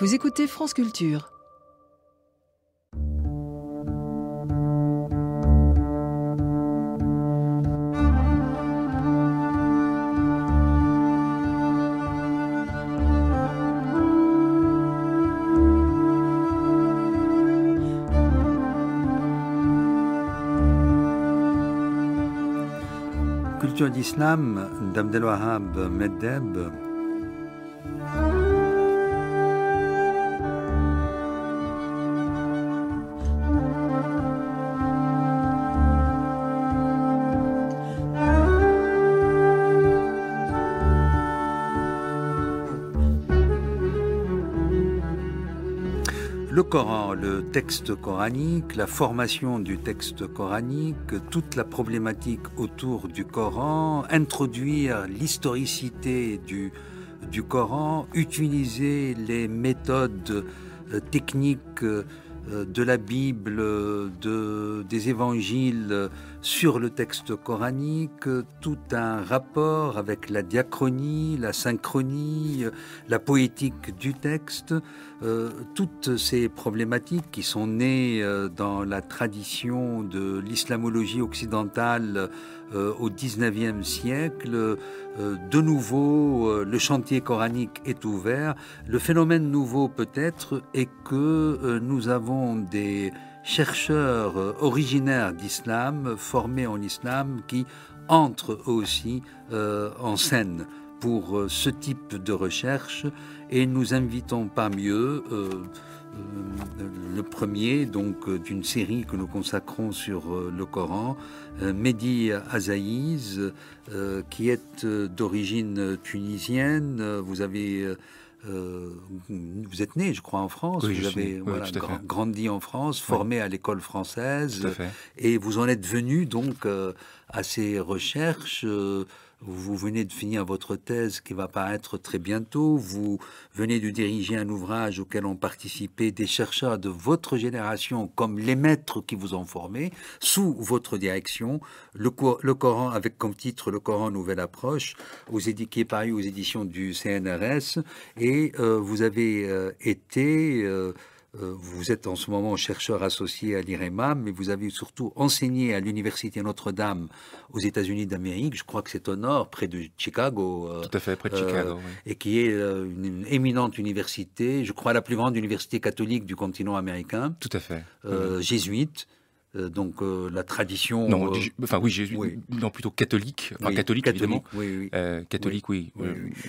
Vous écoutez France Culture. Culture d'Islam d'Abdelwahab Meddeb. Le Coran, le texte coranique, la formation du texte coranique, toute la problématique autour du Coran, introduire l'historicité du Coran, utiliser les méthodes techniques de la Bible, des évangiles sur le texte coranique, tout un rapport avec la diachronie, la synchronie, la poétique du texte, toutes ces problématiques qui sont nées dans la tradition de l'islamologie occidentale au XIXe siècle. De nouveau, le chantier coranique est ouvert. Le phénomène nouveau peut-être est que nous avons des chercheurs originaires d'islam, formés en islam, qui entrent aussi en scène pour ce type de recherche, et nous invitons parmi eux le premier donc d'une série que nous consacrons sur le Coran, Mehdi Azaïz, qui est d'origine tunisienne. Vous êtes né, je crois, en France. Oui, vous avez grandi en France, formé à l'école française, et vous en êtes venu donc à ces recherches. Vous venez de finir votre thèse qui va paraître très bientôt. Vous venez de diriger un ouvrage auquel ont participé des chercheurs de votre génération, comme les maîtres qui vous ont formé, sous votre direction. Le Coran, avec comme titre Le Coran Nouvelle Approche, qui est paru aux éditions du CNRS. Et vous avez vous êtes en ce moment chercheur associé à l'IREMA, mais vous avez surtout enseigné à l'Université Notre-Dame aux États-Unis d'Amérique. Je crois que c'est au nord, près de Chicago. Tout à fait, près de Chicago. Oui. Et qui est une éminente université, je crois la plus grande université catholique du continent américain. Tout à fait. Jésuite. Donc la tradition... Non, jésuite, oui. Non, plutôt catholique. Enfin, catholique, évidemment. Oui. Catholique, oui.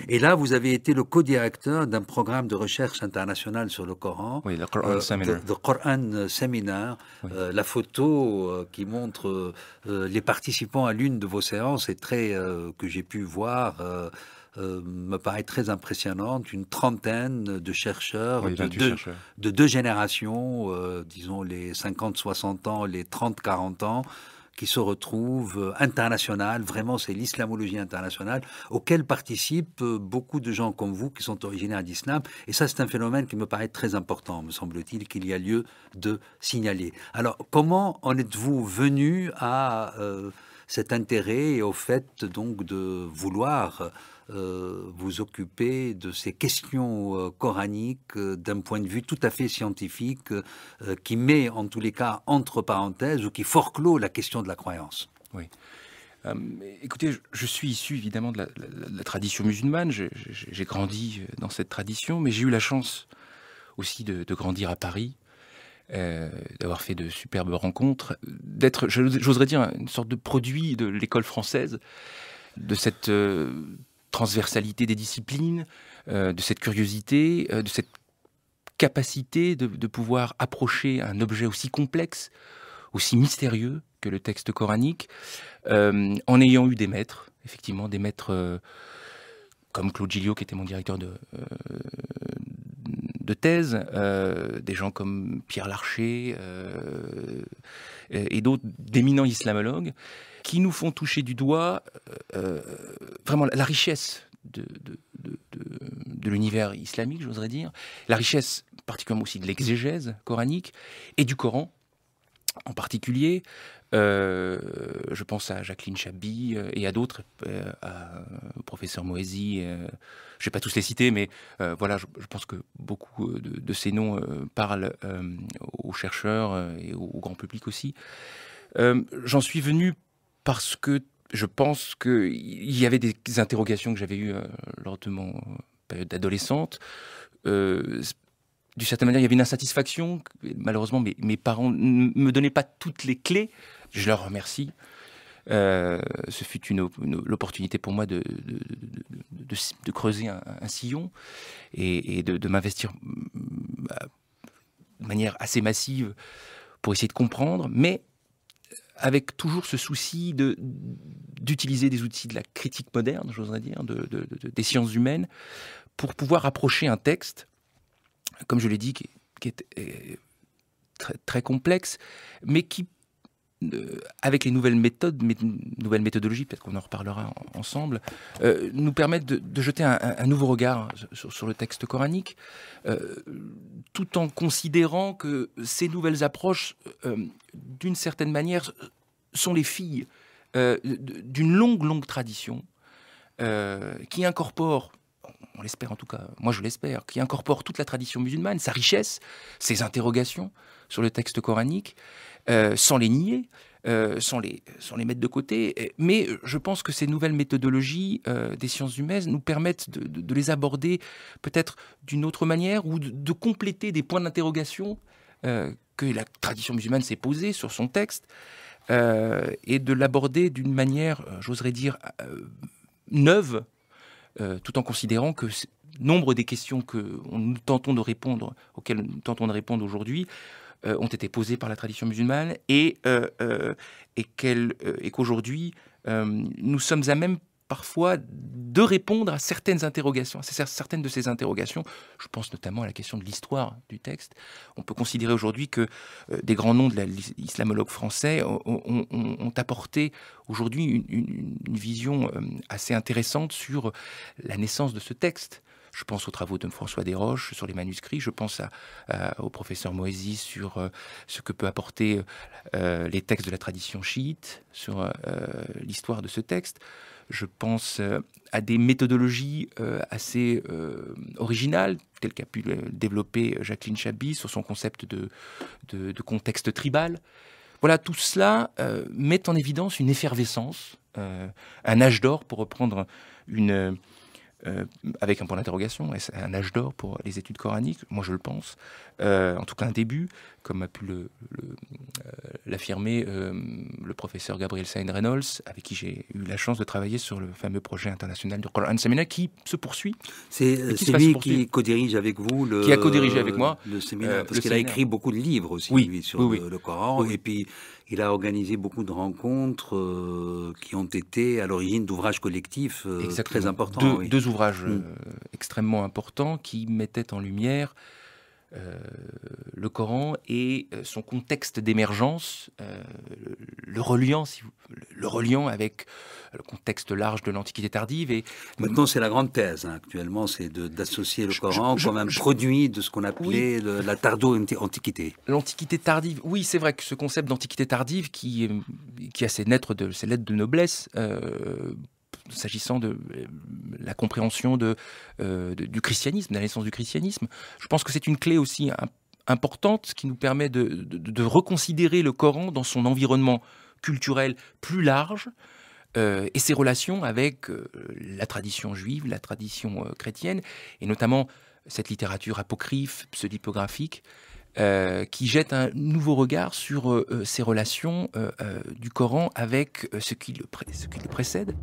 Et là, vous avez été le co-directeur d'un programme de recherche international sur le Coran. Oui, le Quran Seminar. The Quran Seminar. Oui. La photo qui montre les participants à l'une de vos séances est que j'ai pu voir... me paraît très impressionnante, une trentaine de chercheurs, de deux générations, disons les 50-60 ans, les 30-40 ans, qui se retrouvent internationales, vraiment c'est l'islamologie internationale, auquel participent beaucoup de gens comme vous qui sont originaires d'islam, et ça c'est un phénomène qui me paraît très important, me semble-t-il, qu'il y a lieu de signaler. Alors comment en êtes-vous venu à cet intérêt et au fait donc de vouloir vous occuper de ces questions coraniques d'un point de vue tout à fait scientifique qui met en tous les cas entre parenthèses ou qui forclôt la question de la croyance. Oui. Écoutez, je suis issu évidemment de la tradition musulmane, j'ai grandi dans cette tradition, mais j'ai eu la chance aussi de grandir à Paris, d'avoir fait de superbes rencontres, d'être, j'oserais dire, une sorte de produit de l'école française, de cette transversalité des disciplines, de cette curiosité, de cette capacité de pouvoir approcher un objet aussi complexe, aussi mystérieux que le texte coranique, en ayant eu des maîtres, effectivement, des maîtres comme Claude Gilliot, qui était mon directeur de thèse, des gens comme Pierre Larcher et d'autres, d'éminents islamologues, qui nous font toucher du doigt vraiment la richesse de l'univers islamique, j'oserais dire, la richesse particulièrement aussi de l'exégèse coranique et du Coran, en particulier. Je pense à Jacqueline Chaby et à d'autres, au professeur Moesi. Je ne vais pas tous les citer, mais voilà, je pense que beaucoup de ces noms parlent aux chercheurs et au grand public aussi. J'en suis venu parce que je pense qu'il y avait des interrogations que j'avais eues lors de mon période d'adolescente. D'une certaine manière, il y avait une insatisfaction. Malheureusement, mes parents ne me donnaient pas toutes les clés. Je leur remercie. Ce fut l'opportunité pour moi de creuser un sillon et de m'investir de manière assez massive pour essayer de comprendre, mais avec toujours ce souci d'utiliser des outils de la critique moderne, j'oserais dire, des sciences humaines, pour pouvoir approcher un texte, comme je l'ai dit, qui est très, très complexe, mais qui, avec les nouvelles méthodologies, peut-être qu'on en reparlera ensemble, nous permettent de jeter un nouveau regard sur le texte coranique, tout en considérant que ces nouvelles approches, d'une certaine manière, sont les filles d'une longue tradition qui incorpore, on l'espère en tout cas, moi je l'espère, qui incorpore toute la tradition musulmane, sa richesse, ses interrogations sur le texte coranique, sans les nier, sans les mettre de côté. Mais je pense que ces nouvelles méthodologies des sciences humaines nous permettent de les aborder peut-être d'une autre manière ou de compléter des points d'interrogation que la tradition musulmane s'est posée sur son texte et de l'aborder d'une manière, j'oserais dire, neuve, tout en considérant que nombre des questions auxquelles nous tentons de répondre aujourd'hui ont été posées par la tradition musulmane et qu'aujourd'hui, nous sommes à même parfois de répondre à certaines interrogations, certaines de ces interrogations. Je pense notamment à la question de l'histoire du texte. On peut considérer aujourd'hui que des grands noms de l'islamologue français ont apporté aujourd'hui une vision assez intéressante sur la naissance de ce texte. Je pense aux travaux de François Desroches sur les manuscrits, je pense au professeur Moesi sur ce que peut apporter les textes de la tradition chiite, sur l'histoire de ce texte. Je pense à des méthodologies assez originales, telles qu'a pu le développer Jacqueline Chaby sur son concept de contexte tribal. Voilà, tout cela met en évidence une effervescence, un âge d'or, pour reprendre avec un point d'interrogation, est-ce un âge d'or pour les études coraniques? Moi, je le pense. En tout cas, un début, comme a pu l'affirmer le professeur Gabriel Sain Reynolds, avec qui j'ai eu la chance de travailler sur le fameux projet international du Coran Séminaire, qui se poursuit. C'est lui qui co-dirige avec vous qui a co-dirigé avec moi le séminaire, parce qu'il a écrit beaucoup de livres aussi, lui, sur le Coran, et puis il a organisé beaucoup de rencontres qui ont été à l'origine d'ouvrages collectifs très importants. Deux ouvrages extrêmement importants qui mettaient en lumière le Coran et son contexte d'émergence, le reliant avec le contexte large de l'Antiquité tardive. Et maintenant, c'est la grande thèse, actuellement, c'est d'associer le Coran comme un produit de ce qu'on appelait la tardo-antiquité. L'Antiquité tardive, oui, c'est vrai que ce concept d'Antiquité tardive qui a ses lettres de noblesse, s'agissant de la compréhension du christianisme, de la naissance du christianisme. Je pense que c'est une clé aussi importante qui nous permet de reconsidérer le Coran dans son environnement culturel plus large et ses relations avec la tradition juive, la tradition chrétienne, et notamment cette littérature apocryphe, pseudépigraphique, qui jette un nouveau regard sur ces relations du Coran avec ce qui le précède.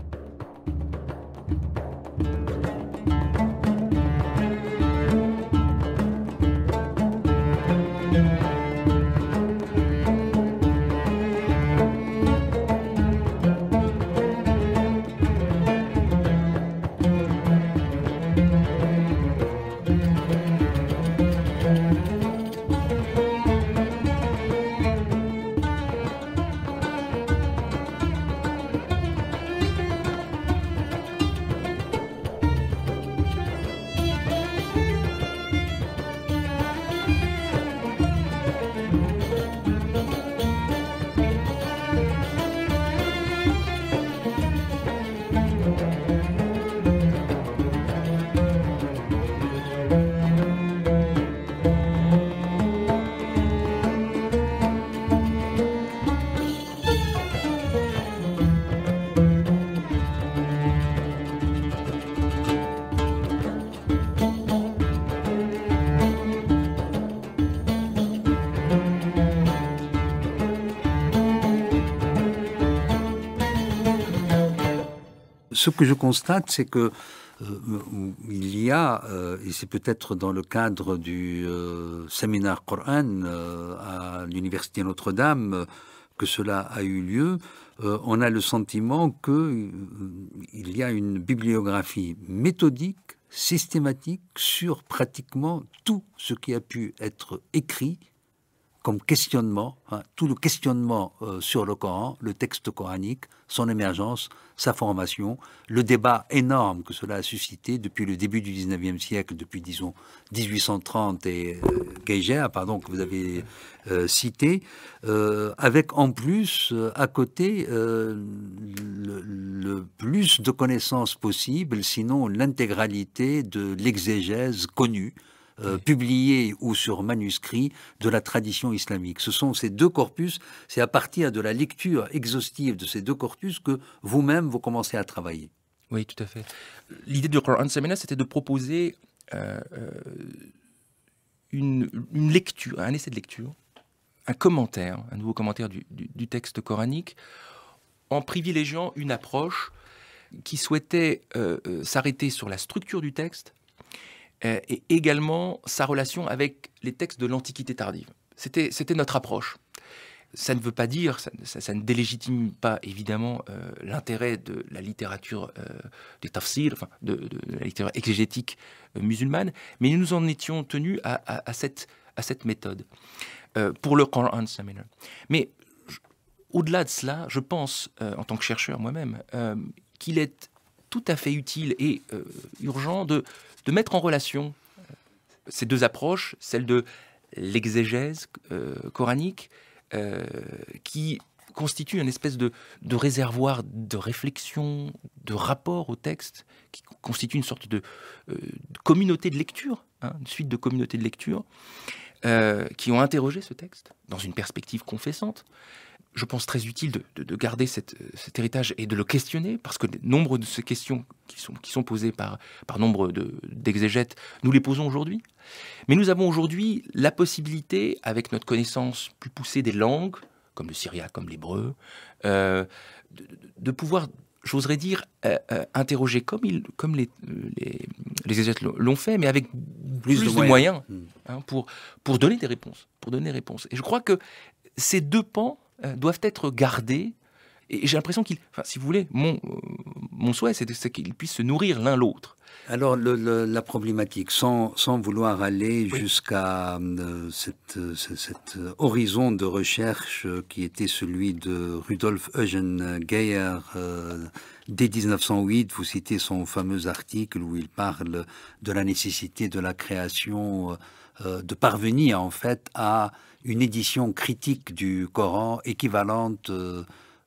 ce que je constate, c'est que il y a, et c'est peut-être dans le cadre du séminaire Coran à l'Université Notre-Dame que cela a eu lieu, on a le sentiment qu'il y a une bibliographie méthodique, systématique, sur pratiquement tout ce qui a pu être écrit comme questionnement, tout le questionnement sur le Coran, le texte coranique, son émergence, sa formation, le débat énorme que cela a suscité depuis le début du 19e siècle, depuis, disons, 1830 et Geiger, que vous avez cité, avec en plus, à côté, le plus de connaissances possible, sinon l'intégralité de l'exégèse connue, publiés ou sur manuscrit de la tradition islamique. Ce sont ces deux corpus, c'est à partir de la lecture exhaustive de ces deux corpus que vous-même, vous commencez à travailler. Oui, tout à fait. L'idée du Quran Seminar, c'était de proposer une lecture, un essai de lecture, un commentaire, un nouveau commentaire du texte coranique, en privilégiant une approche qui souhaitait s'arrêter sur la structure du texte, et également sa relation avec les textes de l'Antiquité tardive. C'était notre approche. Ça ne veut pas dire, ça ne délégitime pas évidemment l'intérêt de la littérature des tafsir, enfin de la littérature exégétique musulmane, mais nous en étions tenus à cette méthode pour le Quran Seminar. Mais au-delà de cela, je pense, en tant que chercheur moi-même, qu'il est tout à fait utile et urgent de mettre en relation ces deux approches, celle de l'exégèse coranique, qui constitue une espèce de réservoir de réflexion, de rapport au texte, qui constitue une sorte de communauté de lecture, une suite de communautés de lecture, qui ont interrogé ce texte dans une perspective confessante. Je pense très utile de garder cet héritage et de le questionner, parce que nombre de ces questions qui sont posées par nombre d'exégètes, nous les posons aujourd'hui. Mais nous avons aujourd'hui la possibilité, avec notre connaissance plus poussée des langues, comme le syriaque, comme l'hébreu, de pouvoir, j'oserais dire, interroger comme les exégètes l'ont fait, mais avec plus de moyens pour donner des réponses. Et je crois que ces deux pans doivent être gardés, et j'ai l'impression si vous voulez, mon souhait, c'est qu'ils puissent se nourrir l'un l'autre. Alors, la problématique, sans vouloir aller jusqu'à cet horizon de recherche qui était celui de Rudolf Eugen Geier, dès 1908, vous citez son fameux article où il parle de la nécessité de la création, de parvenir en fait à une édition critique du Coran équivalente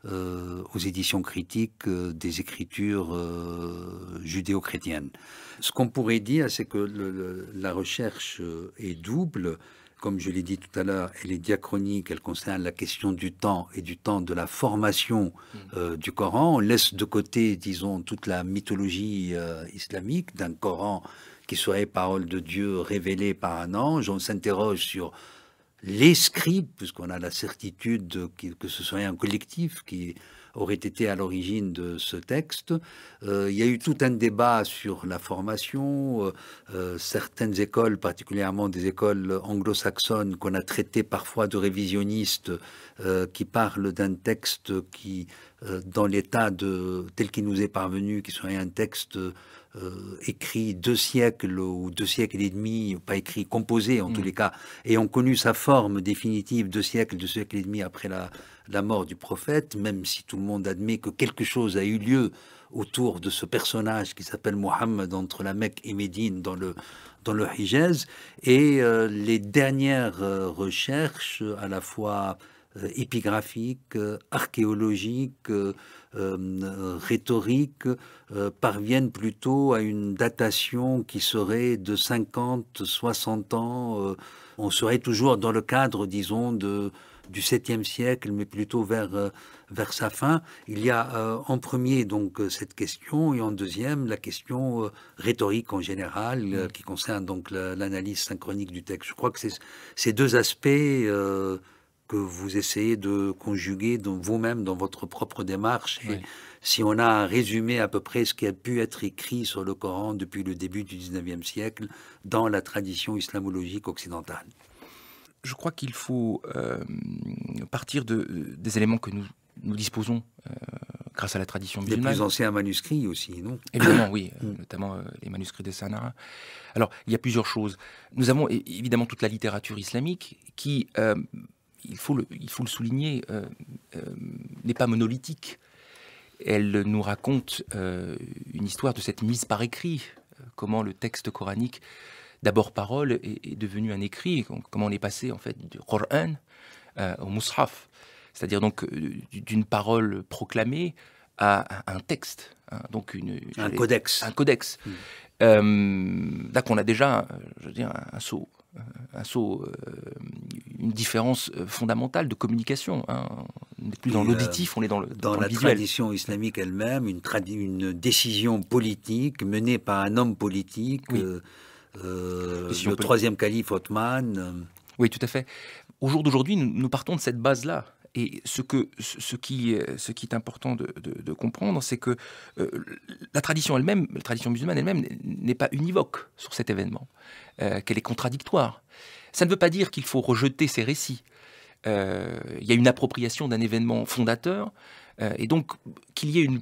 aux éditions critiques des écritures judéo-chrétiennes. Ce qu'on pourrait dire, c'est que la recherche est double. Comme je l'ai dit tout à l'heure, elle est diachronique, elle concerne la question du temps et du temps de la formation du Coran. On laisse de côté, disons, toute la mythologie islamique d'un Coran qui serait parole de Dieu révélée par un ange. On s'interroge sur les scribes, puisqu'on a la certitude que ce serait un collectif qui aurait été à l'origine de ce texte. Il y a eu tout un débat sur la formation. Certaines écoles, particulièrement des écoles anglo-saxonnes, qu'on a traitées parfois de révisionnistes, qui parlent d'un texte qui, dans l'état tel qu'il nous est parvenu, qui serait un texte écrit 2 siècles ou 2 siècles et demi, pas écrit, composé en tous les cas, et ont connu sa forme définitive 2 siècles et demi après la mort du prophète, même si tout le monde admet que quelque chose a eu lieu autour de ce personnage qui s'appelle Mohammed entre la Mecque et Médine dans le Hijaz, et les dernières recherches à la fois épigraphiques, archéologiques, rhétoriques, parviennent plutôt à une datation qui serait de 50, 60 ans. On serait toujours dans le cadre, disons, du 7e siècle, mais plutôt vers sa fin. Il y a en premier donc cette question, et en deuxième la question rhétorique en général, qui concerne donc l'analyse synchronique du texte. Je crois que ces deux aspects que vous essayez de conjuguer vous-même dans votre propre démarche. Et Oui. si on a un résumé à peu près ce qui a pu être écrit sur le Coran depuis le début du 19e siècle dans la tradition islamologique occidentale. Je crois qu'il faut partir des éléments que nous disposons grâce à la tradition Les musulmane. plus anciens manuscrits aussi, non? Évidemment, oui, notamment les manuscrits des Sanara. Alors, il y a plusieurs choses. Nous avons évidemment toute la littérature islamique qui, il faut le souligner, n'est pas monolithique. Elle nous raconte une histoire de cette mise par écrit, comment le texte coranique, d'abord parole, est devenu un écrit, comment on est passé en fait du Coran au Mus'haf, c'est-à-dire donc d'une parole proclamée à un texte, hein, donc un codex. Un codex. Là qu'on a déjà, je veux dire, un saut, une différence fondamentale de communication. Hein. On n'est plus dans l'auditif, on est dans le dans la visuel. Tradition islamique elle-même, une décision politique menée par un homme politique, Oui. le troisième calife Othman. Oui, tout à fait. Au jour d'aujourd'hui, nous partons de cette base-là. Et ce qui est important de comprendre, c'est que la tradition elle-même, la tradition musulmane elle-même, n'est pas univoque sur cet événement, qu'elle est contradictoire. Ça ne veut pas dire qu'il faut rejeter ces récits. Il y a une appropriation d'un événement fondateur, et donc qu'il y ait une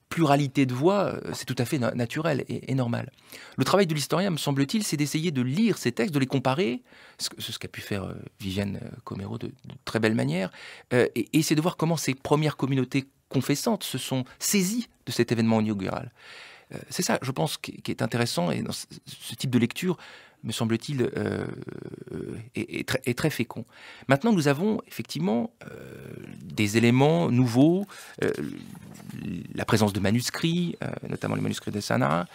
pluralité de voix, c'est tout à fait naturel et normal. Le travail de l'historien, me semble-t-il, c'est d'essayer de lire ces textes, de les comparer, ce qu'a pu faire Viviane Comero de très belle manière, et essayer de voir comment ces premières communautés confessantes se sont saisies de cet événement inaugural. C'est ça, je pense, qui est intéressant, et dans ce type de lecture, me semble-t-il, est très fécond. Maintenant, nous avons effectivement des éléments nouveaux, la présence de manuscrits, notamment les manuscrits des Sanara,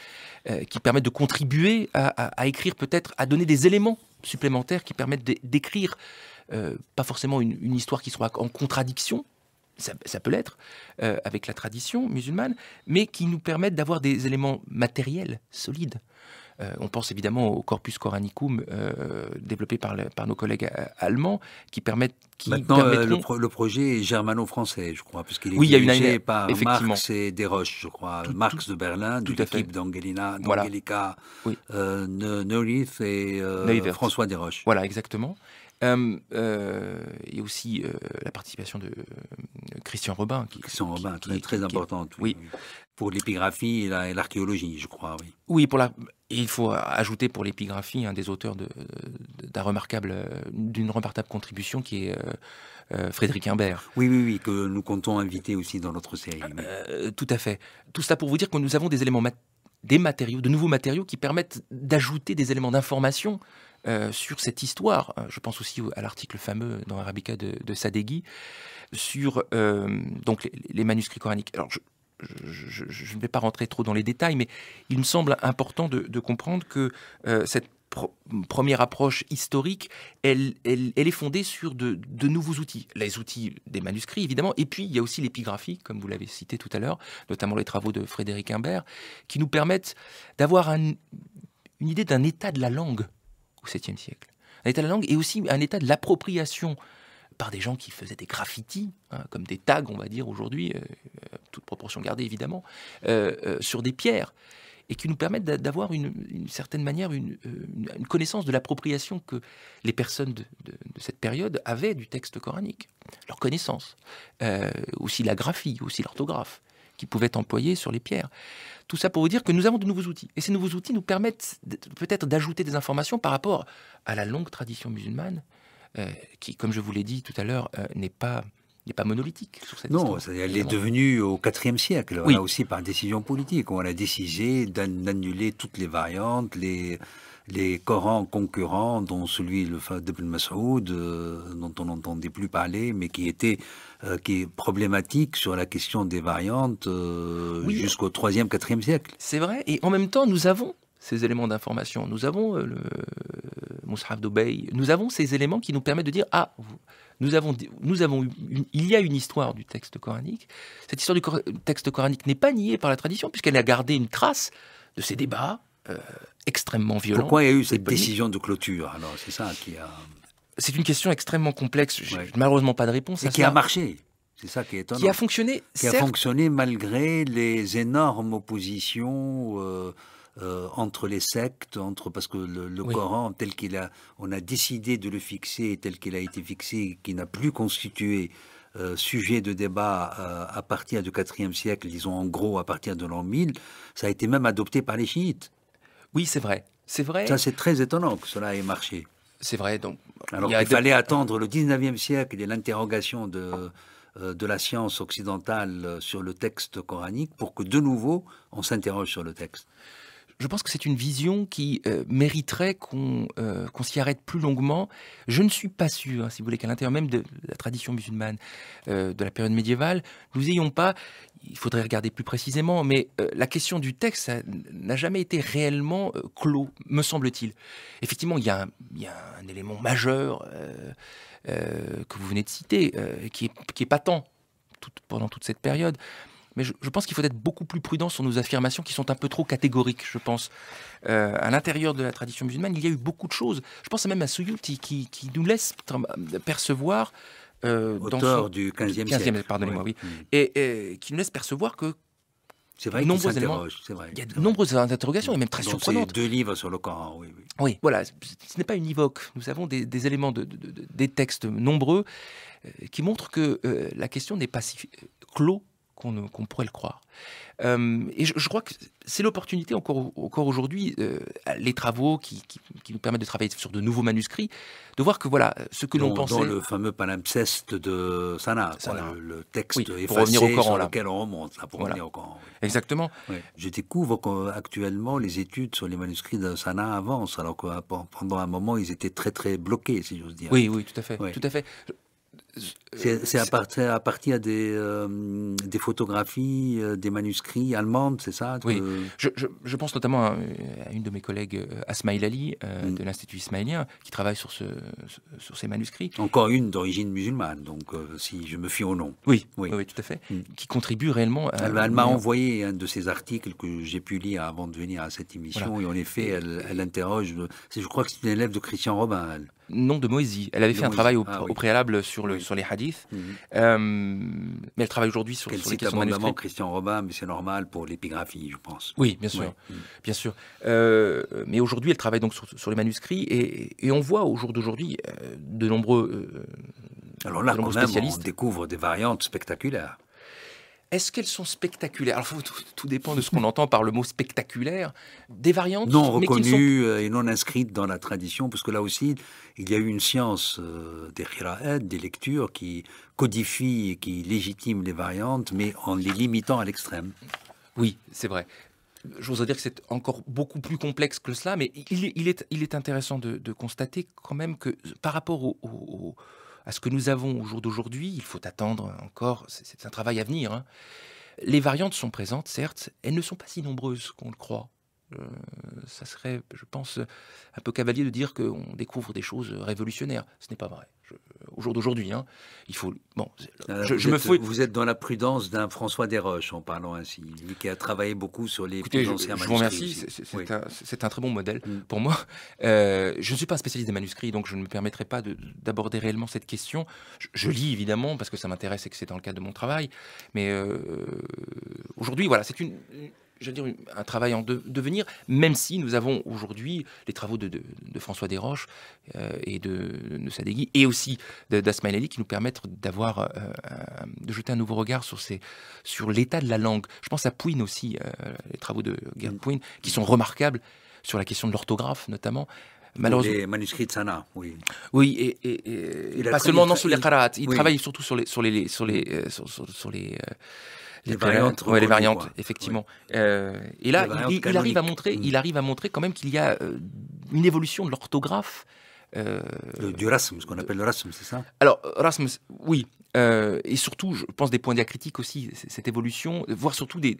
qui permettent de contribuer à écrire peut-être, à donner des éléments supplémentaires qui permettent d'écrire, pas forcément une histoire qui soit en contradiction, ça peut l'être, avec la tradition musulmane, mais qui nous permettent d'avoir des éléments matériels, solides. On pense évidemment au corpus coranicum développé par nos collègues allemands qui Maintenant, permettront... le projet est germano-français, je crois, puisqu'il est Oui, il y a dirigé par effectivement. Marx et Desroches, je crois. Marx de Berlin, de l'équipe d'Angelika Oui. Neurith et François Desroches. Voilà, exactement. Et aussi la participation de Christian Robin. Christian Robin, très importante. Oui. Pour l'épigraphie et l'archéologie, je crois. Oui, il faut ajouter pour l'épigraphie un des auteurs d'une remarquable contribution qui est Frédéric Imbert. Oui, que nous comptons inviter aussi dans notre série. Tout à fait. Tout cela pour vous dire que nous avons des éléments, de nouveaux matériaux qui permettent d'ajouter des éléments d'information sur cette histoire. Je pense aussi à l'article fameux dans Arabica de Sadeghi sur donc les manuscrits coraniques. Alors, je ne vais pas rentrer trop dans les détails, mais il me semble important de comprendre que cette première approche historique, elle est fondée sur de nouveaux outils. Les outils des manuscrits, évidemment, et puis il y a aussi l'épigraphie, comme vous l'avez cité tout à l'heure, notamment les travaux de Frédéric Imbert, qui nous permettent d'avoir une idée d'un état de la langue au 7e siècle. Un état de la langue et aussi un état de l'appropriation par des gens qui faisaient des graffitis, hein, comme des tags, on va dire aujourd'hui, toute proportion gardée évidemment, sur des pierres, et qui nous permettent d'avoir une certaine manière une connaissance de l'appropriation que les personnes de cette période avaient du texte coranique, leur connaissance, aussi la graphie, aussi l'orthographe, qu'ils pouvaient employer sur les pierres. Tout ça pour vous dire que nous avons de nouveaux outils. Et ces nouveaux outils nous permettent peut-être d'ajouter des informations par rapport à la longue tradition musulmane, qui, comme je vous l'ai dit tout à l'heure, n'est pas monolithique sur cette histoire. Non, elle est devenue au IVe siècle, oui. Là aussi par décision politique. On a décidé d'annuler toutes les variantes, les Corans concurrents, dont celui d'Ibn Mas'ud, dont on n'entendait plus parler, mais qui est problématique sur la question des variantes jusqu'au IIIe, IVe siècle. C'est vrai, et en même temps, nous avons ces éléments d'information. Nous avons le Mus'haf d'Obey, nous avons ces éléments qui nous permettent de dire il y a une histoire du texte coranique. Cette histoire du texte coranique n'est pas niée par la tradition, puisqu'elle a gardé une trace de ces débats extrêmement violents. Pourquoi il y a eu cette décision de clôture? Alors, c'est ça qui a... C'est une question extrêmement complexe. J'ai Ouais. malheureusement pas de réponse Et à qui cela. a marché. C'est ça qui est étonnant. Qui a fonctionné, Qui a certes. fonctionné malgré les énormes oppositions entre les sectes, parce que le Oui. Coran tel on a décidé de le fixer tel qu'il a été fixé, qui n'a plus constitué sujet de débat à partir du IVe siècle, disons en gros à partir de l'an 1000, ça a été même adopté par les chiites. Oui, c'est vrai. C'est vrai. Ça, c'est très étonnant que cela ait marché. C'est vrai. Donc, Alors qu'il fallait attendre le 19e siècle et l'interrogation de la science occidentale sur le texte coranique pour que de nouveau on s'interroge sur le texte. Je pense que c'est une vision qui mériterait qu'on s'y arrête plus longuement. Je ne suis pas sûr, si vous voulez, qu'à l'intérieur même de la tradition musulmane de la période médiévale, nous n'ayons pas, il faudrait regarder plus précisément, mais la question du texte ça n'a jamais été réellement clos, me semble-t-il. Effectivement, il y a un élément majeur que vous venez de citer, qui est patent pendant toute cette période. Mais je pense qu'il faut être beaucoup plus prudent sur nos affirmations qui sont un peu trop catégoriques, je pense. À l'intérieur de la tradition musulmane, il y a eu beaucoup de choses. Je pense même à Suyuti qui nous laisse percevoir... auteur du 15e siècle. Pardonnez-moi, oui. Et qui nous laisse percevoir que c'est vrai qu'il s'interroge, c'est vrai. Il y a de nombreuses interrogations, et même très surprenantes. 2 livres sur le Coran, oui. Oui, voilà, ce n'est pas univoque. Nous avons des éléments, des textes nombreux qui montrent que la question n'est pas si clos qu'on pourrait le croire. Et je crois que c'est l'opportunité encore aujourd'hui, les travaux qui nous permettent de travailler sur de nouveaux manuscrits, de voir que voilà, ce que l'on pensait... Dans le fameux palimpseste de Sanaa, le texte effacé au Coran, sur lequel on remonte, pour revenir au Coran. Oui. Exactement. Oui. Je découvre qu'actuellement, les études sur les manuscrits de Sanaa avancent, alors que pendant un moment, ils étaient très très bloqués, si j'ose dire. Oui, tout à fait. Oui. Tout à fait. C'est à partir des photographies, des manuscrits allemandes, c'est ça Oui, je pense notamment à une de mes collègues, Asmaïl Ali, de l'Institut ismaélien, qui travaille sur ces manuscrits. Encore une d'origine musulmane, donc si je me fie au nom. Oui, tout à fait, qui contribue réellement à... Elle m'a envoyé un de ces articles que j'ai pu lire avant de venir à cette émission, voilà. Et en effet, elle interroge, je crois que c'est une élève de Christian Robin, elle. Non, de Moïse. Elle avait fait un travail au préalable sur les hadiths, mais elle travaille aujourd'hui sur les questions manuscrites. Christian Robin, mais c'est normal pour l'épigraphie, je pense. Oui, bien sûr, bien sûr. Mais aujourd'hui, elle travaille donc sur les manuscrits, et on voit au jour d'aujourd'hui de nombreux alors là, quand même, on découvre des variantes spectaculaires. Est-ce qu'elles sont spectaculaires? Alors, tout dépend de ce qu'on entend par le mot spectaculaire. Des variantes non reconnues et non inscrites dans la tradition, parce que là aussi, il y a eu une science des qira'at, des lectures, qui codifie et qui légitime les variantes, mais en les limitant à l'extrême. Oui, c'est vrai. J'oserais dire que c'est encore beaucoup plus complexe que cela, mais il est intéressant de constater quand même que par rapport à ce que nous avons au jour d'aujourd'hui, il faut attendre encore, c'est un travail à venir. Hein. Les variantes sont présentes, certes, elles ne sont pas si nombreuses qu'on le croit. Ça serait, je pense, un peu cavalier de dire qu'on découvre des choses révolutionnaires. Ce n'est pas vrai. Au jour d'aujourd'hui, hein, il faut... Bon, vous êtes dans la prudence d'un François Desroches, en parlant ainsi, lui qui a travaillé beaucoup sur les plus anciens manuscrits. Je vous remercie, c'est un très bon modèle pour moi. Je ne suis pas un spécialiste des manuscrits, donc je ne me permettrai pas d'aborder réellement cette question. Je lis évidemment, parce que ça m'intéresse et que c'est dans le cadre de mon travail, mais aujourd'hui, voilà, c'est un travail en devenir, même si nous avons aujourd'hui les travaux de François Desroches et de Sadeghi, et aussi d'Asmaïl Ali, qui nous permettent de jeter un nouveau regard sur l'état de la langue. Je pense à Pouin aussi, les travaux de Gerd Pouin, qui sont remarquables sur la question de l'orthographe, notamment. Les manuscrits de Sanaa, oui. Oui, et pas seulement sur les qira'at, il travaille surtout sur les variantes, les variantes, effectivement. Oui. Et là, il arrive à montrer quand même qu'il y a une évolution de l'orthographe. Du rasm, ce qu'on appelle le rasm, c'est ça? Alors, rasm, oui. Et surtout, je pense des points diacritiques aussi, cette évolution, voire surtout des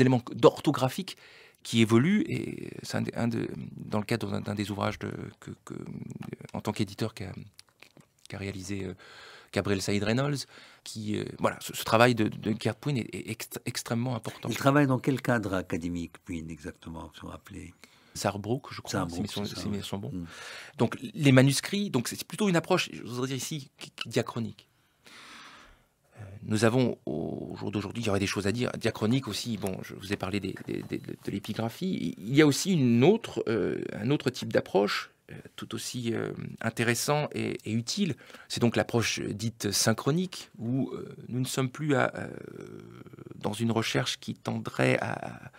éléments d'orthographique qui évoluent. Et c'est dans le cadre d'un des ouvrages en tant qu'éditeur qu'a réalisé Gabriel Saïd Reynolds, voilà, ce travail de Gerd Pouin est extrêmement important. Il travaille dans quel cadre académique, Pouin, exactement, pour rappeler? Sarrebruck, je crois, Sarrebruck, si c'est ça, mes sont bons. Mm. Donc les manuscrits, donc c'est plutôt une approche, je voudrais dire ici, diachronique. Nous avons, au jour d'aujourd'hui, il y aurait des choses à dire, diachronique aussi, bon, je vous ai parlé de l'épigraphie, il y a aussi un autre type d'approche, tout aussi intéressant et utile, c'est donc l'approche dite synchronique, où nous ne sommes plus dans une recherche qui tendrait à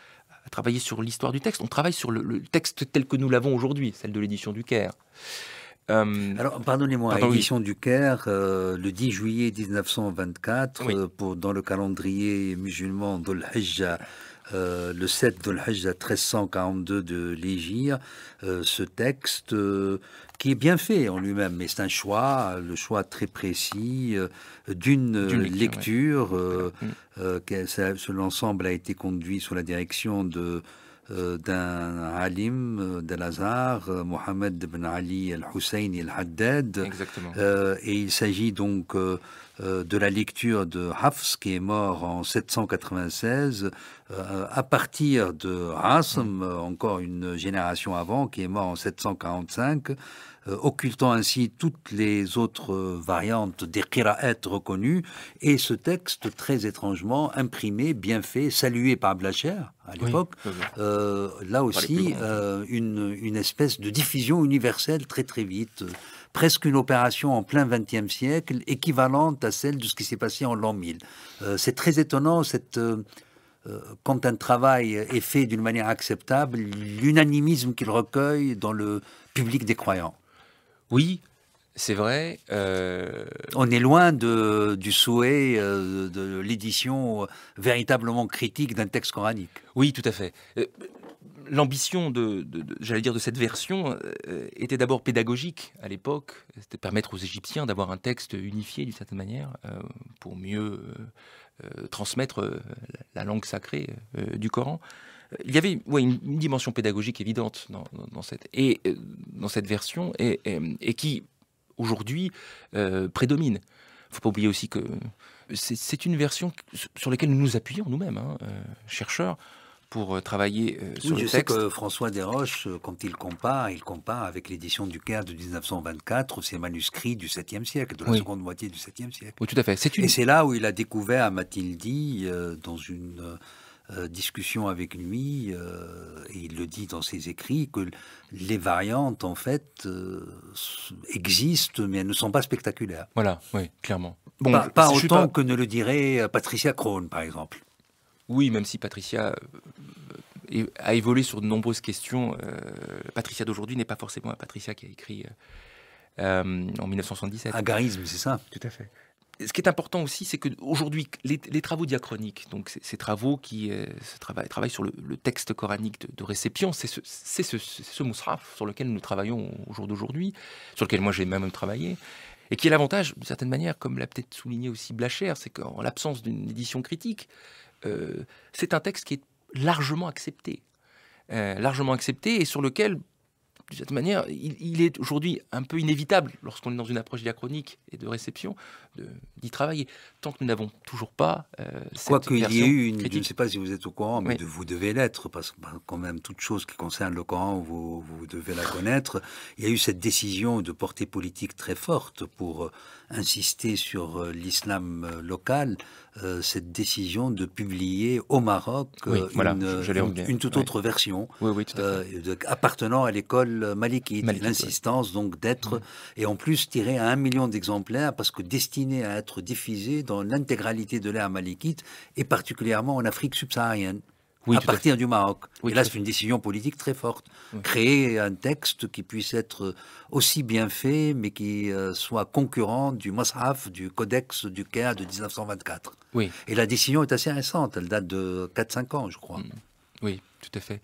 travailler sur l'histoire du texte, on travaille sur le texte tel que nous l'avons aujourd'hui, celle de l'édition du Caire. Alors, pardonnez-moi, pardon, édition du Caire, le 10 juillet 1924, Oui. Dans le calendrier musulman Dhul Hijjah, le 7 Dhul Hijjah 1342 de l'Hégire, ce texte qui est bien fait en lui-même, mais c'est un choix, le choix très précis d'une lecture. L'ensemble a été conduit sous la direction d'un alim d'Al-Azhar, Mohamed ibn Ali al-Husseini al-Haddad. Exactement. Et il s'agit donc de la lecture de Hafs, qui est mort en 796, à partir de Asim, encore une génération avant, qui est mort en 745, occultant ainsi toutes les autres variantes des qira'at reconnues, et ce texte très étrangement imprimé, bien fait, salué par Blacher à l'époque, là aussi une espèce de diffusion universelle très très vite, presque une opération en plein XXe siècle, équivalente à celle de ce qui s'est passé en l'an 1000. C'est très étonnant quand un travail est fait d'une manière acceptable, l'unanimisme qu'il recueille dans le public des croyants. Oui, c'est vrai. On est loin du souhait de l'édition véritablement critique d'un texte coranique. Oui, tout à fait. L'ambition j'allais dire, de cette version était d'abord pédagogique à l'époque. C'était permettre aux Égyptiens d'avoir un texte unifié d'une certaine manière pour mieux transmettre la langue sacrée du Coran. Il y avait une dimension pédagogique évidente dans cette version et qui, aujourd'hui, prédomine. Il ne faut pas oublier aussi que c'est une version sur laquelle nous nous appuyons nous-mêmes, chercheurs, pour travailler sur le texte. Je sais que François Desroches, quand il compare avec l'édition du Caire de 1924, ces manuscrits du 7e siècle, de la seconde moitié du 7e siècle. Oui, tout à fait. Et c'est là où il a découvert à Mathildi, dans une discussion avec lui, et il le dit dans ses écrits, que les variantes, en fait, existent, mais elles ne sont pas spectaculaires. Voilà, oui, clairement. Bon, pas autant que ne le dirait Patricia Crone, par exemple. Oui, même si Patricia a évolué sur de nombreuses questions. Patricia d'aujourd'hui n'est pas forcément la Patricia qui a écrit en 1977. Agarisme, c'est ça. Tout à fait. Ce qui est important aussi, c'est qu'aujourd'hui, les travaux diachroniques, donc ces travaux qui travaillent sur le texte coranique de réception, c'est ce Mus'haf sur lequel nous travaillons au jour d'aujourd'hui, sur lequel moi j'ai même travaillé, et qui est l'avantage, d'une certaine manière, comme l'a peut-être souligné aussi Blacher, c'est qu'en l'absence d'une édition critique, c'est un texte qui est largement accepté et sur lequel, de cette manière, il est aujourd'hui un peu inévitable, lorsqu'on est dans une approche diachronique et de réception, d'y travailler. Tant que nous n'avons toujours pas cette version y ait eu critique. Je ne sais pas si vous êtes au courant, mais vous devez l'être, parce que quand même, toute chose qui concerne le Coran, vous devez la connaître. Il y a eu cette décision de portée politique très forte pour insister sur l'islam local, cette décision de publier au Maroc une toute autre version appartenant à l'école malikite. L'insistance donc d'être, et en plus tirée à 1 million d'exemplaires, parce que destinée à être diffusée dans l'intégralité de l'ère malikite, et particulièrement en Afrique subsaharienne. À partir du Maroc. Et là, c'est une décision politique très forte. Créer un texte qui puisse être aussi bien fait, mais qui soit concurrent du Mus'haf, du Codex du Caire de 1924. Et la décision est assez récente. Elle date de 4-5 ans, je crois. Oui, tout à fait.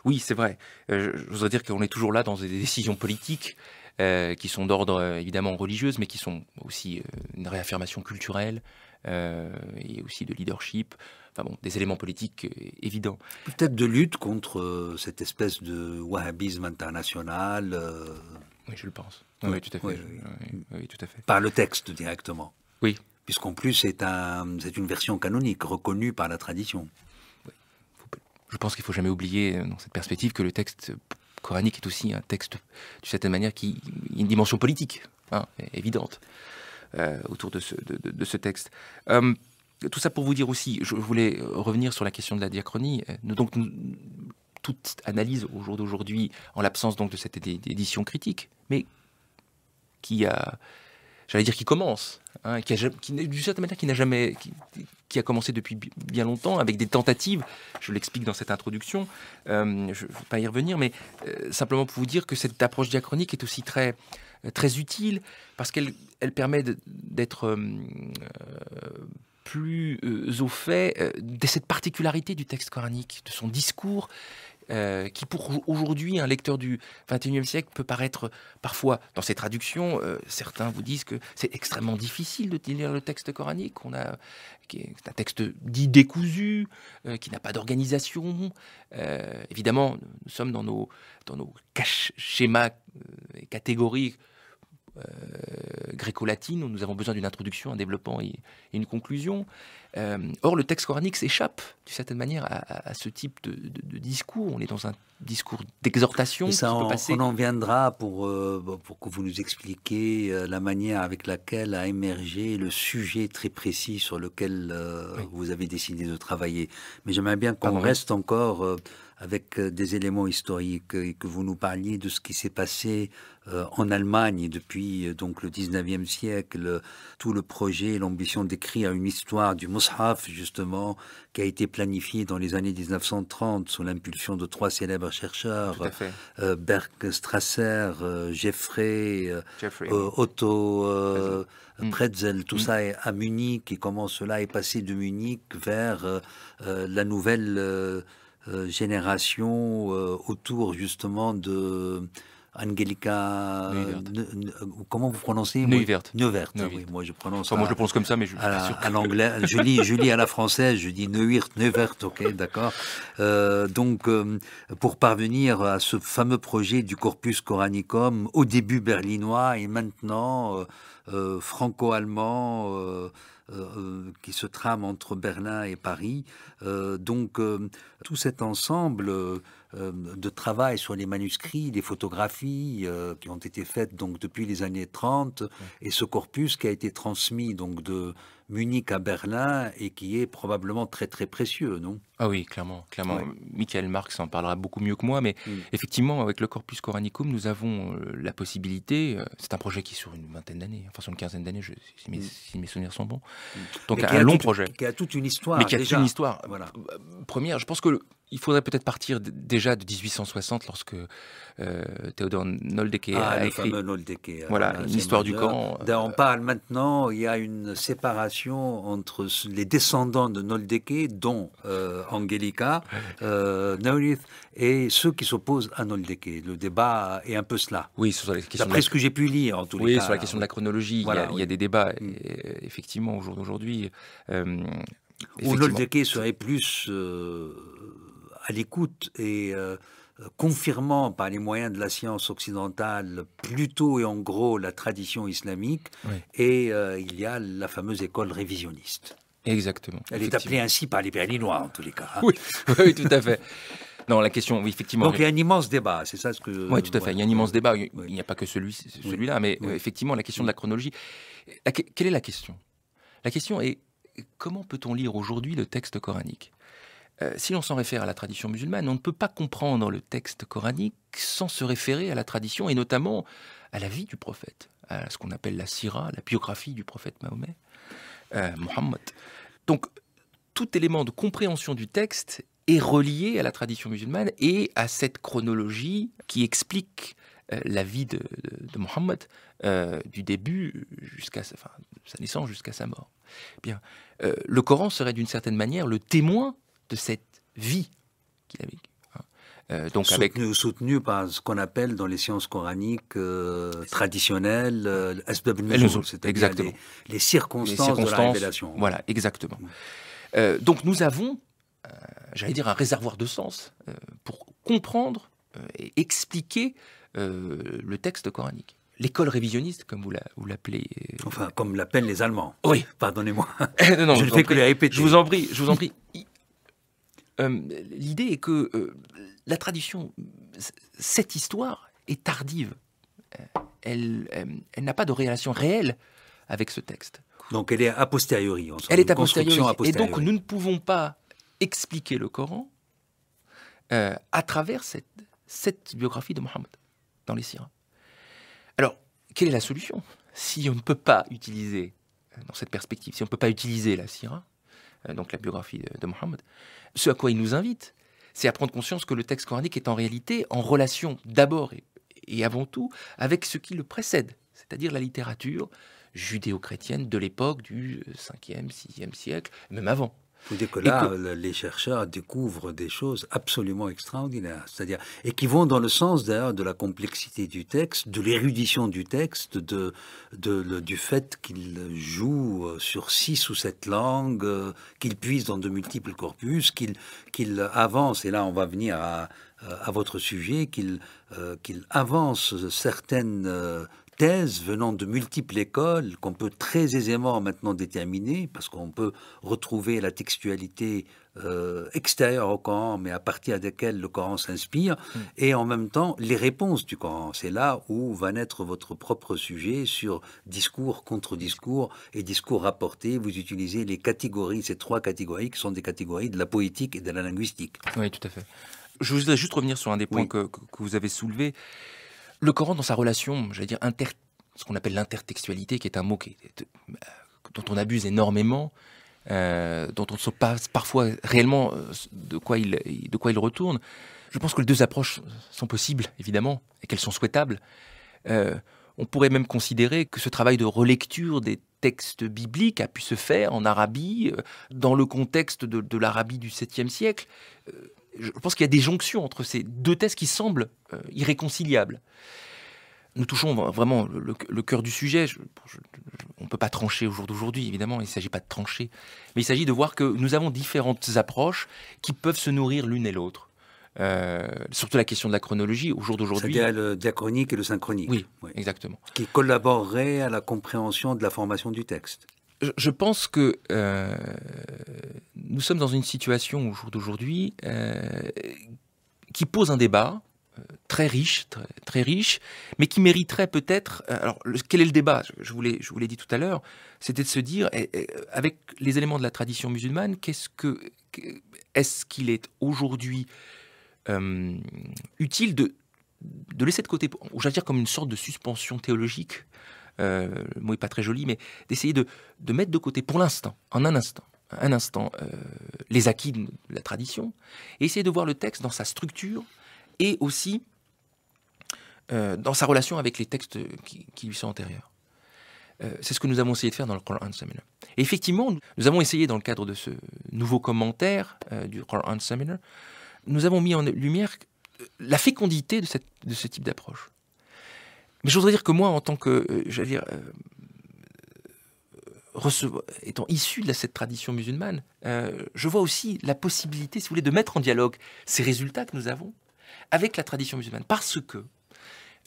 Oui, c'est vrai. Je voudrais dire qu'on est toujours là dans des décisions politiques qui sont d'ordre évidemment religieuse, mais qui sont aussi une réaffirmation culturelle et aussi de leadership. Enfin bon, des éléments politiques évidents. Peut-être de lutte contre cette espèce de wahhabisme international. Oui, je le pense. Oui, tout à fait. Oui, tout à fait. Par le texte directement. Oui. Puisqu'en plus, c'est une version canonique, reconnue par la tradition. Oui. je pense qu'il ne faut jamais oublier dans cette perspective que le texte coranique est aussi un texte, d'une certaine manière, qui a une dimension politique, hein, évidente, autour de ce texte. Tout ça pour vous dire aussi, je voulais revenir sur la question de la diachronie. Toute analyse au jour d'aujourd'hui, en l'absence donc de cette édition critique, mais qui a, j'allais dire, qui commence, hein, qui d'une certaine manière, qui a commencé depuis bien longtemps, avec des tentatives, je l'explique dans cette introduction, je ne vais pas y revenir, mais simplement pour vous dire que cette approche diachronique est aussi très utile, parce qu'elle permet d'être plus au fait de cette particularité du texte coranique, de son discours, qui pour aujourd'hui, un lecteur du XXIe siècle peut paraître parfois, dans ses traductions, certains vous disent que c'est extrêmement difficile de lire le texte coranique, qui est un texte dit décousu, qui n'a pas d'organisation. Évidemment, nous sommes dans nos schémas et catégories gréco-latine, où nous avons besoin d'une introduction, un développement et une conclusion. Or, le texte coranique s'échappe, d'une certaine manière, à ce type de discours. On est dans un discours d'exhortation. On en viendra pour que vous nous expliquiez la manière avec laquelle a émergé le sujet très précis sur lequel vous avez décidé de travailler. Mais j'aimerais bien qu'on reste encore avec des éléments historiques et que vous nous parliez de ce qui s'est passé en Allemagne depuis donc le 19e siècle, tout le projet, l'ambition d'écrire une histoire du Mus'haf, justement, qui a été planifié dans les années 1930 sous l'impulsion de 3 célèbres chercheurs, Bergstrasser, Jeffrey, Otto Pretzel, tout ça est à Munich, et comment cela est passé de Munich vers la nouvelle génération autour justement de Angelika, comment vous prononcez? Neuwirth. Oui, moi je prononce. Moi je le prononce comme ça, mais je à l'anglais. Je lis à la française, je dis Neuwirth, ok, d'accord. Donc, pour parvenir à ce fameux projet du corpus coranicum, au début berlinois et maintenant franco-allemand, qui se trame entre Berlin et Paris. Donc, tout cet ensemble de travail sur les manuscrits, les photographies qui ont été faites donc depuis les années 30, et ce corpus qui a été transmis donc de Munich à Berlin et qui est probablement très très précieux, non? Ah oui, clairement. Ouais. Michael Marx en parlera beaucoup mieux que moi, mais effectivement, avec le Corpus Coranicum, nous avons la possibilité, c'est un projet qui est sur une vingtaine d'années, enfin sur une quinzaine d'années, si mes souvenirs sont bons. Donc un long projet. Qui a toute une histoire. Mais qui a toute une histoire. Voilà. Première, je pense que il faudrait peut-être partir déjà de 1860, lorsque Theodor Noldeke a écrit... le fameux Noldeke. Voilà, une histoire du camp. On parle maintenant, il y a une séparation entre les descendants de Noldeke, dont Angelika, Neuwirth, et ceux qui s'opposent à Noldeke. Le débat est un peu cela. Oui, sur la question. D'après ce que j'ai pu lire, en tous les cas. Oui, sur la question de la chronologie, voilà, il y a des débats, effectivement, au jour d'aujourd'hui. Où Noldeke serait plus à l'écoute et confirmant par les moyens de la science occidentale plutôt et en gros la tradition islamique, et il y a la fameuse école révisionniste. Exactement. Elle est appelée ainsi par les Berlinois, en tous les cas. Oui, tout à fait. Non, la question, oui, effectivement. Donc il y a un immense débat, c'est ça ce que... Oui, tout à fait, il y a un immense débat. Il n'y a pas que celui-là, mais effectivement, la question de la chronologie. Quelle est la question? La question est, comment peut-on lire aujourd'hui le texte coranique? Si l'on s'en réfère à la tradition musulmane, on ne peut pas comprendre le texte coranique sans se référer à la tradition, et notamment à la vie du prophète, à ce qu'on appelle la sira, la biographie du prophète Mahomet, Mohammed. Donc, tout élément de compréhension du texte est relié à la tradition musulmane et à cette chronologie qui explique la vie de Mohammed du début jusqu'à sa naissance, jusqu'à sa mort. Bien, le Coran serait d'une certaine manière le témoin de cette vie qu'il a vécue. Donc soutenu par ce qu'on appelle dans les sciences coraniques traditionnelles asbab al-nuzul, c'est-à-dire les circonstances de la révélation. Voilà, exactement. Donc nous avons, j'allais dire, un réservoir de sens pour comprendre et expliquer le texte coranique. L'école révisionniste, comme vous l'appelez... Enfin, comme l'appellent les Allemands. Oui. Pardonnez-moi. Non, je ne fais que les répéter. Je vous en prie. L'idée est que la tradition, cette histoire est tardive. Elle n'a pas de relation réelle avec ce texte. Donc elle est a posteriori. Elle est a posteriori. Et donc nous ne pouvons pas expliquer le Coran à travers cette biographie de Mohammed dans les Siras. Alors, quelle est la solution? Si on ne peut pas utiliser, dans cette perspective, si on ne peut pas utiliser la Sira, donc la biographie de Mohammed, ce à quoi il nous invite, c'est à prendre conscience que le texte coranique est en réalité en relation d'abord et avant tout avec ce qui le précède, c'est-à-dire la littérature judéo-chrétienne de l'époque du 5e, 6e siècle, même avant. Vous dites que là, les chercheurs découvrent des choses absolument extraordinaires, c'est-à-dire, et qui vont dans le sens d'ailleurs de la complexité du texte, de l'érudition du texte, du fait qu'il joue sur 6 ou 7 langues, qu'il puise dans de multiples corpus, qu'il avance, et là on va venir à votre sujet, qu'il avance certaines thèses venant de multiples écoles qu'on peut très aisément maintenant déterminer parce qu'on peut retrouver la textualité extérieure au Coran mais à partir desquelles le Coran s'inspire et en même temps les réponses du Coran. C'est là où va naître votre propre sujet sur discours contre discours et discours rapportés. Vous utilisez les catégories, ces 3 catégories qui sont des catégories de la poétique et de la linguistique. Oui, tout à fait. Je voudrais juste revenir sur un des points que vous avez soulevé. Le Coran, dans sa relation, j'allais dire, ce qu'on appelle l'intertextualité, qui est un mot dont on abuse énormément, dont on ne sait pas parfois réellement de quoi il retourne. Je pense que les 2 approches sont possibles, évidemment, et qu'elles sont souhaitables. On pourrait même considérer que ce travail de relecture des textes bibliques a pu se faire en Arabie, dans le contexte de l'Arabie du 7e siècle. Je pense qu'il y a des jonctions entre ces 2 thèses qui semblent irréconciliables. Nous touchons vraiment le cœur du sujet. On ne peut pas trancher au jour d'aujourd'hui, évidemment, il ne s'agit pas de trancher. Mais il s'agit de voir que nous avons différentes approches qui peuvent se nourrir l'une et l'autre. Surtout la question de la chronologie, au jour d'aujourd'hui. C'est-à-dire le diachronique et le synchronique. Oui, exactement. Qui collaboreraient à la compréhension de la formation du texte. Je pense que nous sommes dans une situation au jour d'aujourd'hui qui pose un débat très riche, très riche, mais qui mériterait peut-être... alors, quel est le débat? Je vous l'ai dit tout à l'heure, c'était de se dire, avec les éléments de la tradition musulmane, est-ce qu'il est aujourd'hui utile de laisser de côté, ou j'allais dire comme une sorte de suspension théologique, le mot n'est pas très joli, mais d'essayer de mettre de côté pour l'instant, en un instant, les acquis de la tradition, et essayer de voir le texte dans sa structure, et aussi dans sa relation avec les textes qui lui sont antérieurs. C'est ce que nous avons essayé de faire dans le Quran Seminar. Et effectivement, nous avons essayé dans le cadre de ce nouveau commentaire du Quran Seminar, nous avons mis en lumière la fécondité de ce type d'approche. Mais je voudrais dire que moi, en tant que, étant issu de cette tradition musulmane, je vois aussi la possibilité, si vous voulez, de mettre en dialogue ces résultats que nous avons avec la tradition musulmane. Parce que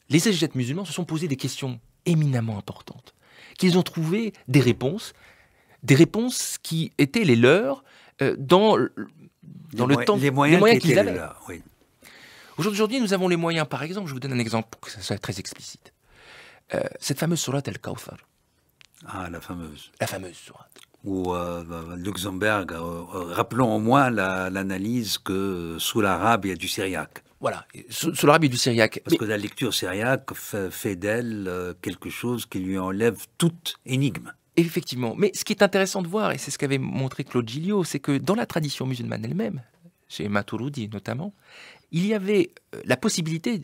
les exégètes musulmans se sont posés des questions éminemment importantes, qu'ils ont trouvé des réponses qui étaient les leurs dans le temps, les moyens qu'ils avaient. Là, oui. Aujourd'hui, nous avons les moyens, par exemple, je vous donne un exemple pour que ça soit très explicite. Cette fameuse sourate Al-Kawthar. Ah, la fameuse. La fameuse sourate. Ou Luxembourg, rappelons au moins l'analyse que sous l'arabe, il y a du syriaque. Voilà, sous l'arabe, il y a du syriaque. Parce que la lecture syriaque fait d'elle quelque chose qui lui enlève toute énigme. Effectivement. Mais ce qui est intéressant de voir, et c'est ce qu'avait montré Claude Gilliot, c'est que dans la tradition musulmane elle-même, chez Maturidi notamment, il y avait la possibilité,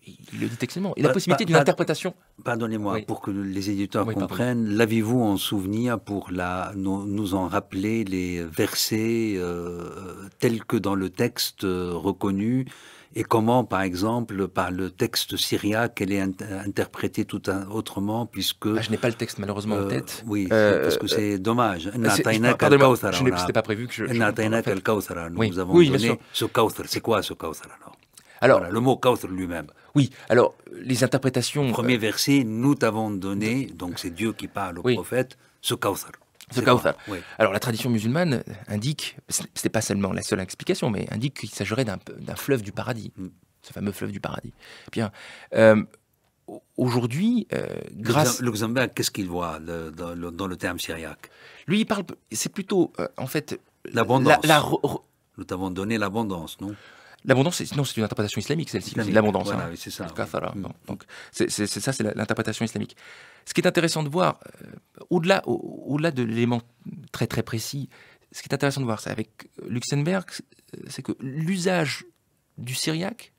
il le dit textuellement, la possibilité d'une interprétation. Pardonnez-moi, oui. Pour que les éditeurs comprennent, l'avez-vous en souvenir pour nous en rappeler les versets tels que dans le texte reconnu et comment, par exemple, par le texte syriaque, elle est interprétée tout autrement, puisque... je n'ai pas le texte malheureusement en tête. Oui, parce que c'est dommage. C'était pas prévu que je... Nous avons donné ce Kawthar. C'est quoi ce Kawthar alors, voilà, le mot Kawthar lui-même. Oui, alors, les interprétations... Le premier verset, nous t'avons donné, donc c'est Dieu qui parle au prophète, ce Kawthar. Ce Kawthar. Oui. Alors la tradition musulmane indique, ce n'est pas seulement la seule explication, mais indique qu'il s'agirait d'un fleuve du paradis, ce fameux fleuve du paradis. Bien, aujourd'hui, grâce... Luxembourg, qu'est-ce qu'il voit dans le terme syriaque? Lui, il parle, c'est plutôt, en fait... L'abondance. Nous t'avons donné l'abondance, non? L'abondance, non, c'est une interprétation islamique, celle-ci. L'abondance. Voilà, oui, c'est ça. Bon, donc, c'est ça, c'est l'interprétation islamique. Ce qui est intéressant de voir, au-delà de l'élément très très précis, ce qui est intéressant de voir, c'est avec Luxembourg, c'est que l'usage du syriaque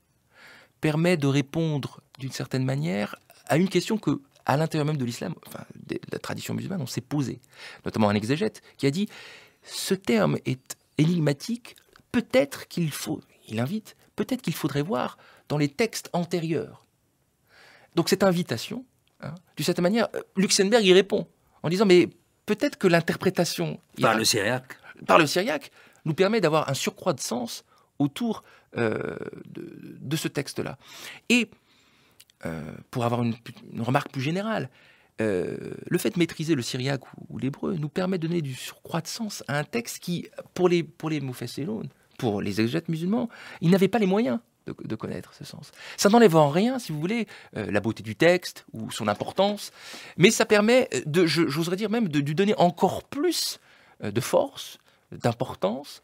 permet de répondre d'une certaine manière à une question que, à l'intérieur même de l'islam, enfin, de la tradition musulmane, on s'est posée. Notamment un exégète qui a dit ce terme est énigmatique, peut-être qu'il faut. Il invite, peut-être qu'il faudrait voir dans les textes antérieurs. Donc cette invitation, d'une certaine manière, Luxembourg y répond en disant mais peut-être que l'interprétation par le syriaque nous permet d'avoir un surcroît de sens autour de ce texte-là. Et pour avoir une remarque plus générale, le fait de maîtriser le syriaque ou l'hébreu nous permet de donner du surcroît de sens à un texte qui, pour les Mufassiroun, pour les exégètes musulmans, ils n'avaient pas les moyens de connaître ce sens. Ça n'enlève en rien, si vous voulez, la beauté du texte ou son importance, mais ça permet, j'oserais dire même, de lui donner encore plus de force, d'importance.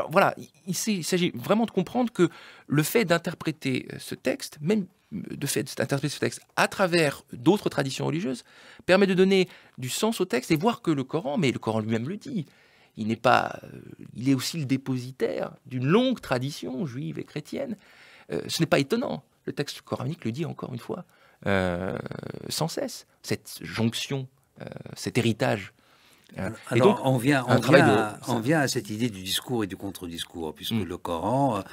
Voilà, il s'agit vraiment de comprendre que le fait d'interpréter ce texte, même de fait d'interpréter ce texte à travers d'autres traditions religieuses, permet de donner du sens au texte et voir que le Coran, mais le Coran lui-même le dit, il est aussi le dépositaire d'une longue tradition juive et chrétienne. Ce n'est pas étonnant. Le texte coranique le dit encore une fois, sans cesse. Cette jonction, cet héritage. Alors, et donc, on vient à cette idée du discours et du contre-discours, puisque le Coran,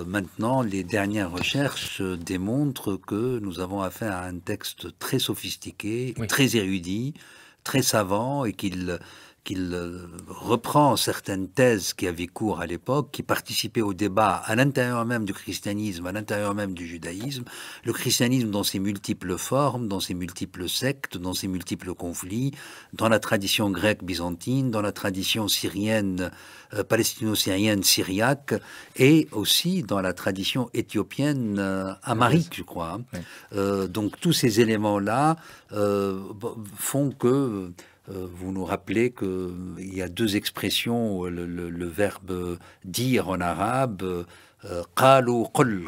maintenant, les dernières recherches démontrent que nous avons affaire à un texte très sophistiqué, très érudit, très savant, et qu'il reprend certaines thèses qui avaient cours à l'époque, qui participaient au débat à l'intérieur même du christianisme, à l'intérieur même du judaïsme. Le christianisme dans ses multiples formes, dans ses multiples sectes, dans ses multiples conflits, dans la tradition grecque byzantine, dans la tradition syrienne, palestino-syrienne, syriaque, et aussi dans la tradition éthiopienne amharique, je crois. Donc tous ces éléments-là font que... vous nous rappelez qu'il y a deux expressions, le verbe dire en arabe, qalu qul,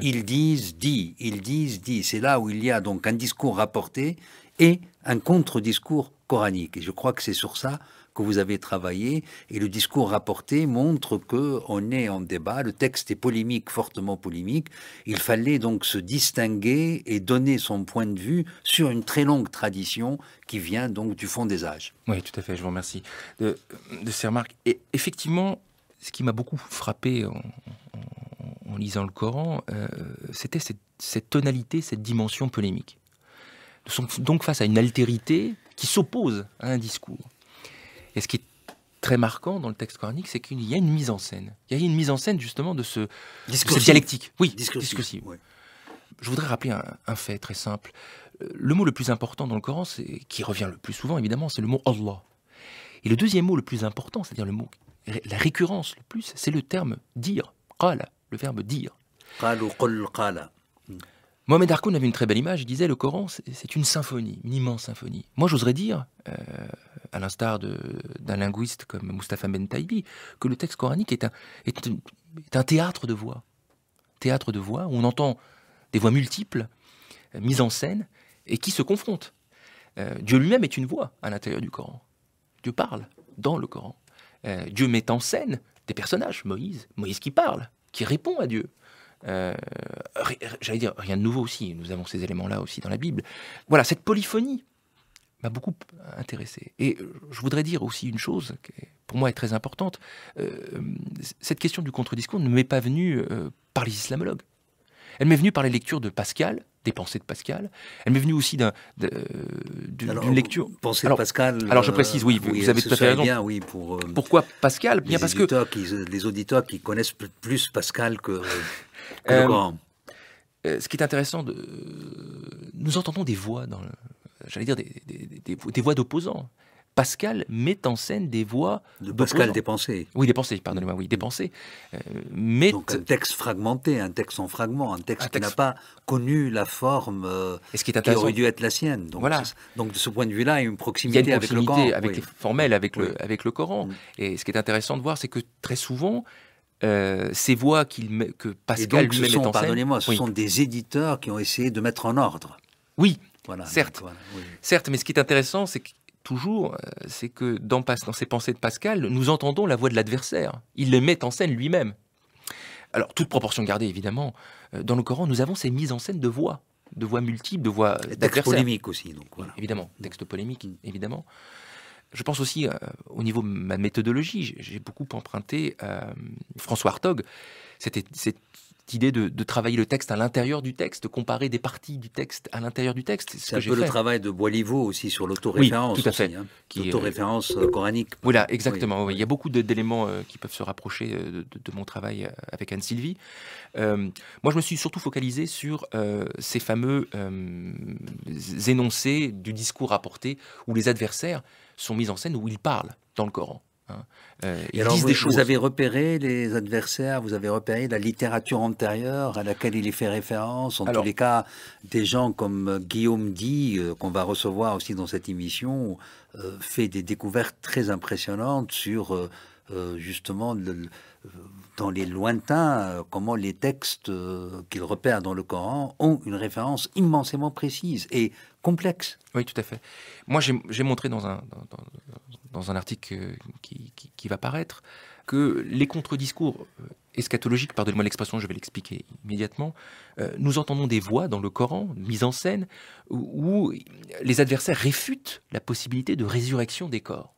ils disent, dit. C'est là où il y a donc un discours rapporté et un contre-discours coranique. Et je crois que c'est sur ça que vous avez travaillé, et le discours rapporté montre qu'on est en débat, le texte est polémique, fortement polémique, il fallait donc se distinguer et donner son point de vue sur une très longue tradition qui vient donc du fond des âges. Oui, tout à fait, je vous remercie de ces remarques. Et effectivement, ce qui m'a beaucoup frappé en lisant le Coran, c'était cette tonalité, cette dimension polémique. Nous sommes donc face à une altérité qui s'oppose à un discours. Et ce qui est très marquant dans le texte coranique, c'est qu'il y a une mise en scène. Il y a une mise en scène justement de cette dialectique. Oui, discursive. Ouais. Je voudrais rappeler un fait très simple. Le mot le plus important dans le Coran, qui revient le plus souvent évidemment, c'est le mot Allah. Et le deuxième mot le plus important, c'est-à-dire la récurrence le plus, c'est le terme dire, qala, le verbe dire. Qalu qul qala. Mohamed Harkoun avait une très belle image, il disait le Coran c'est une symphonie, une immense symphonie. Moi j'oserais dire, à l'instar d'un linguiste comme Mustapha Ben Taïbi, que le texte coranique est un théâtre de voix. Théâtre de voix où on entend des voix multiples, mises en scène, et qui se confrontent. Dieu lui-même est une voix à l'intérieur du Coran. Dieu parle dans le Coran. Dieu met en scène des personnages, Moïse qui parle, qui répond à Dieu. J'allais dire, rien de nouveau aussi, nous avons ces éléments-là aussi dans la Bible. Voilà, cette polyphonie m'a beaucoup intéressé. Et je voudrais dire aussi une chose qui, pour moi, est très importante. Cette question du contre-discours ne m'est pas venue par les islamologues. Elle m'est venue par les lectures de Pascal, des pensées de Pascal. Elle m'est venue aussi d'une lecture... Pensée de Pascal... Alors je précise, oui, vous avez tout à fait raison. Bien, pourquoi Pascal? Bien parce que... Les auditeurs qui connaissent plus Pascal que le Coran. Ce qui est intéressant, nous entendons des voix, j'allais dire des voix d'opposants. Pascal met en scène des voix de Pascal des pensées. Oui, des pensées, pardonnez-moi, oui, des pensées. Donc un texte fragmenté, un texte en fragments, un texte qui n'a pas connu la forme qui aurait dû être la sienne. Donc, voilà. Donc de ce point de vue-là, il y a une proximité avec le Coran. Formelle avec le Coran. Et ce qui est intéressant de voir, c'est que très souvent, ces voix que Pascal lui-même met en scène... Pardonnez-moi, ce sont des éditeurs qui ont essayé de mettre en ordre. Oui, voilà, certes. Donc, voilà, certes, mais ce qui est intéressant, c'est que toujours, c'est que dans ces pensées de Pascal, nous entendons la voix de l'adversaire. Il les met en scène lui-même. Alors, toute proportion gardée, évidemment, dans le Coran, nous avons ces mises en scène de voix multiples, de voix d'adversaires. Texte polémique aussi, donc voilà. Évidemment, texte polémique, évidemment. Je pense aussi, au niveau de ma méthodologie, j'ai beaucoup emprunté François Hartog, cette idée de travailler le texte à l'intérieur du texte, de comparer des parties du texte à l'intérieur du texte. C'est un peu le travail de Bois-Livot aussi sur l'autoréférence. Oui, tout à fait. L'autoréférence coranique. Voilà, exactement. Oui. Il y a beaucoup d'éléments qui peuvent se rapprocher de mon travail avec Anne-Sylvie. Moi, je me suis surtout focalisé sur ces fameux énoncés du discours rapporté où les adversaires sont mis en scène, où ils parlent dans le Coran. Et alors vous avez repéré les adversaires, vous avez repéré la littérature antérieure à laquelle il est fait référence, tous les cas des gens comme Guillaume Di, qu'on va recevoir aussi dans cette émission, fait des découvertes très impressionnantes sur justement dans les lointains, comment les textes qu'il repère dans le Coran ont une référence immensément précise et complexe. Oui, tout à fait. Moi, j'ai montré dans un article qui va paraître que les contre-discours eschatologiques, pardonnez-moi l'expression, je vais l'expliquer immédiatement, nous entendons des voix dans le Coran, mises en scène, où les adversaires réfutent la possibilité de résurrection des corps.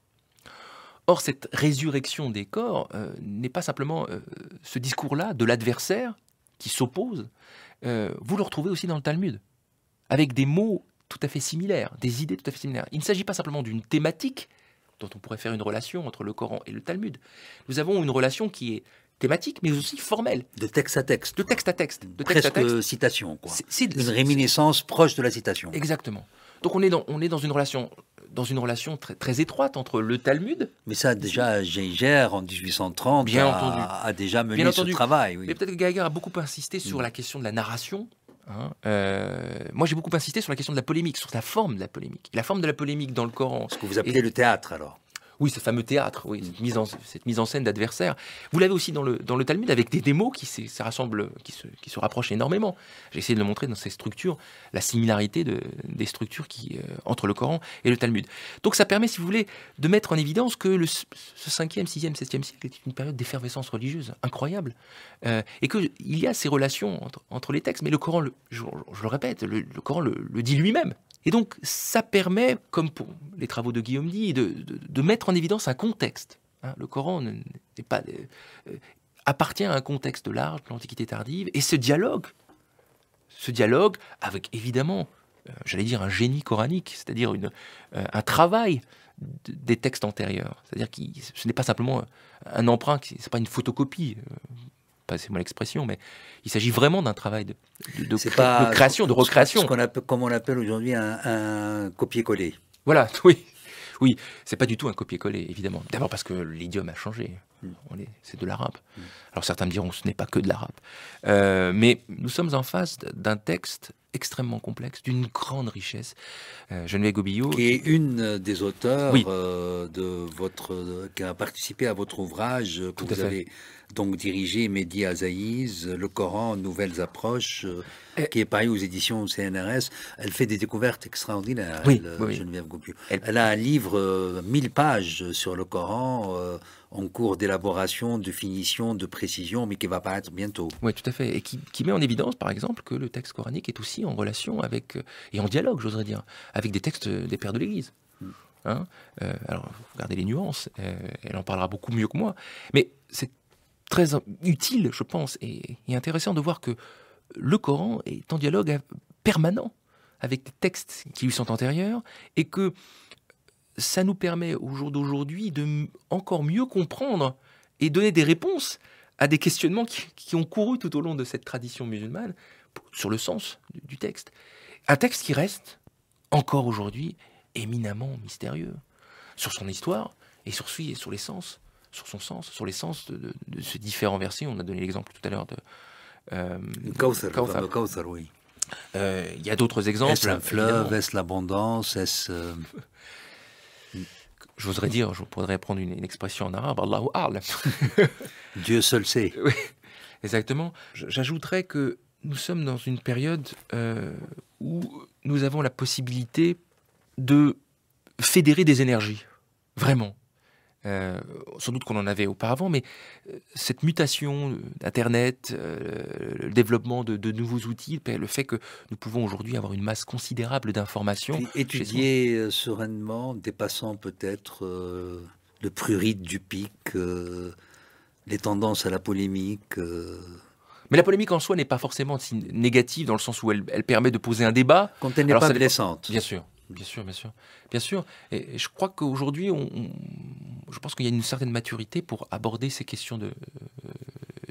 Or, cette résurrection des corps n'est pas simplement ce discours-là de l'adversaire qui s'oppose. Vous le retrouvez aussi dans le Talmud, avec des mots tout à fait similaires, des idées tout à fait similaires. Il ne s'agit pas simplement d'une thématique dont on pourrait faire une relation entre le Coran et le Talmud. Nous avons une relation qui est thématique, mais aussi formelle. De texte à texte. De texte à texte. Presque citation, quoi. C'est une réminiscence proche de la citation. Exactement. Donc on est dans une relation très, très étroite entre le Talmud. Mais ça, déjà, Geiger, en 1830, a déjà mené ce travail. Oui. Mais peut-être que Geiger a beaucoup insisté sur la question de la narration. Moi, j'ai beaucoup insisté sur la question de la polémique, sur la forme de la polémique. La forme de la polémique dans le Coran. Ce que vous appelez le théâtre, alors. Oui, ce fameux théâtre, oui, cette mise en scène d'adversaires. Vous l'avez aussi dans le Talmud avec des mots qui se rapprochent énormément. J'ai essayé de le montrer dans ces structures, la similarité des structures entre le Coran et le Talmud. Donc ça permet, si vous voulez, de mettre en évidence que ce 5e, 6e, 7e siècle est une période d'effervescence religieuse incroyable. Et qu'il y a ces relations entre les textes. Mais le Coran, je le répète, le Coran le dit lui-même. Et donc, ça permet, comme pour les travaux de Guillaume Di, de mettre en évidence un contexte. Le Coran appartient à un contexte large, l'Antiquité tardive, et ce dialogue avec, évidemment, j'allais dire un génie coranique, c'est-à-dire un travail des textes antérieurs. C'est-à-dire que ce n'est pas simplement un emprunt, ce n'est pas une photocopie, passez-moi l'expression, mais il s'agit vraiment d'un travail de création, de recréation. Comme on l'appelle aujourd'hui un copier-coller. Voilà, oui, c'est pas du tout un copier-coller, évidemment. D'abord parce que l'idiome a changé, c'est de l'arabe. Alors certains me diront que ce n'est pas que de l'arabe. Mais nous sommes en face d'un texte extrêmement complexe, d'une grande richesse. Geneviève Gobillot... Qui est une des auteurs qui a participé à votre ouvrage que vous avez donc dirigé, Mehdi Azaïz, Le Coran, Nouvelles approches, qui est paru aux éditions CNRS. Elle fait des découvertes extraordinaires, Geneviève Gobillot. Elle a un livre, 1000 pages sur le Coran, en cours d'élaboration, de finition, de précision, mais qui va paraître bientôt. Oui, tout à fait. Et qui met en évidence, par exemple, que le texte coranique est aussi en relation avec, et en dialogue, j'oserais dire, avec des textes des pères de l'Église. Alors, regardez les nuances, elle en parlera beaucoup mieux que moi. Mais c'est très utile, je pense, et intéressant de voir que le Coran est en dialogue permanent avec des textes qui lui sont antérieurs, et que ça nous permet au jour d'aujourd'hui de encore mieux comprendre et donner des réponses à des questionnements qui ont couru tout au long de cette tradition musulmane sur le sens du texte. Un texte qui reste encore aujourd'hui éminemment mystérieux. sur son histoire et sur les sens, sur son sens, sur les sens de ces différents versets. On a donné l'exemple tout à l'heure de Kawthar, Kawthar. le Kawthar, oui. Il y a d'autres exemples. Est-ce un fleuve, est-ce l'abondance, est-ce... J'oserais dire, je pourrais prendre une expression en arabe, Allahu a'lam. Dieu seul sait. Oui, exactement. J'ajouterais que nous sommes dans une période où nous avons la possibilité de fédérer des énergies, vraiment. Sans doute qu'on en avait auparavant, mais cette mutation d'Internet, le développement de nouveaux outils, le fait que nous pouvons aujourd'hui avoir une masse considérable d'informations. Puis étudier sereinement, dépassant peut-être le prurite du pic, les tendances à la polémique. Mais la polémique en soi n'est pas forcément si négative, dans le sens où elle permet de poser un débat. Quand elle n'est pas blessante. Bien sûr. Bien sûr, bien sûr, bien sûr. Et je crois qu'aujourd'hui, je pense qu'il y a une certaine maturité pour aborder ces questions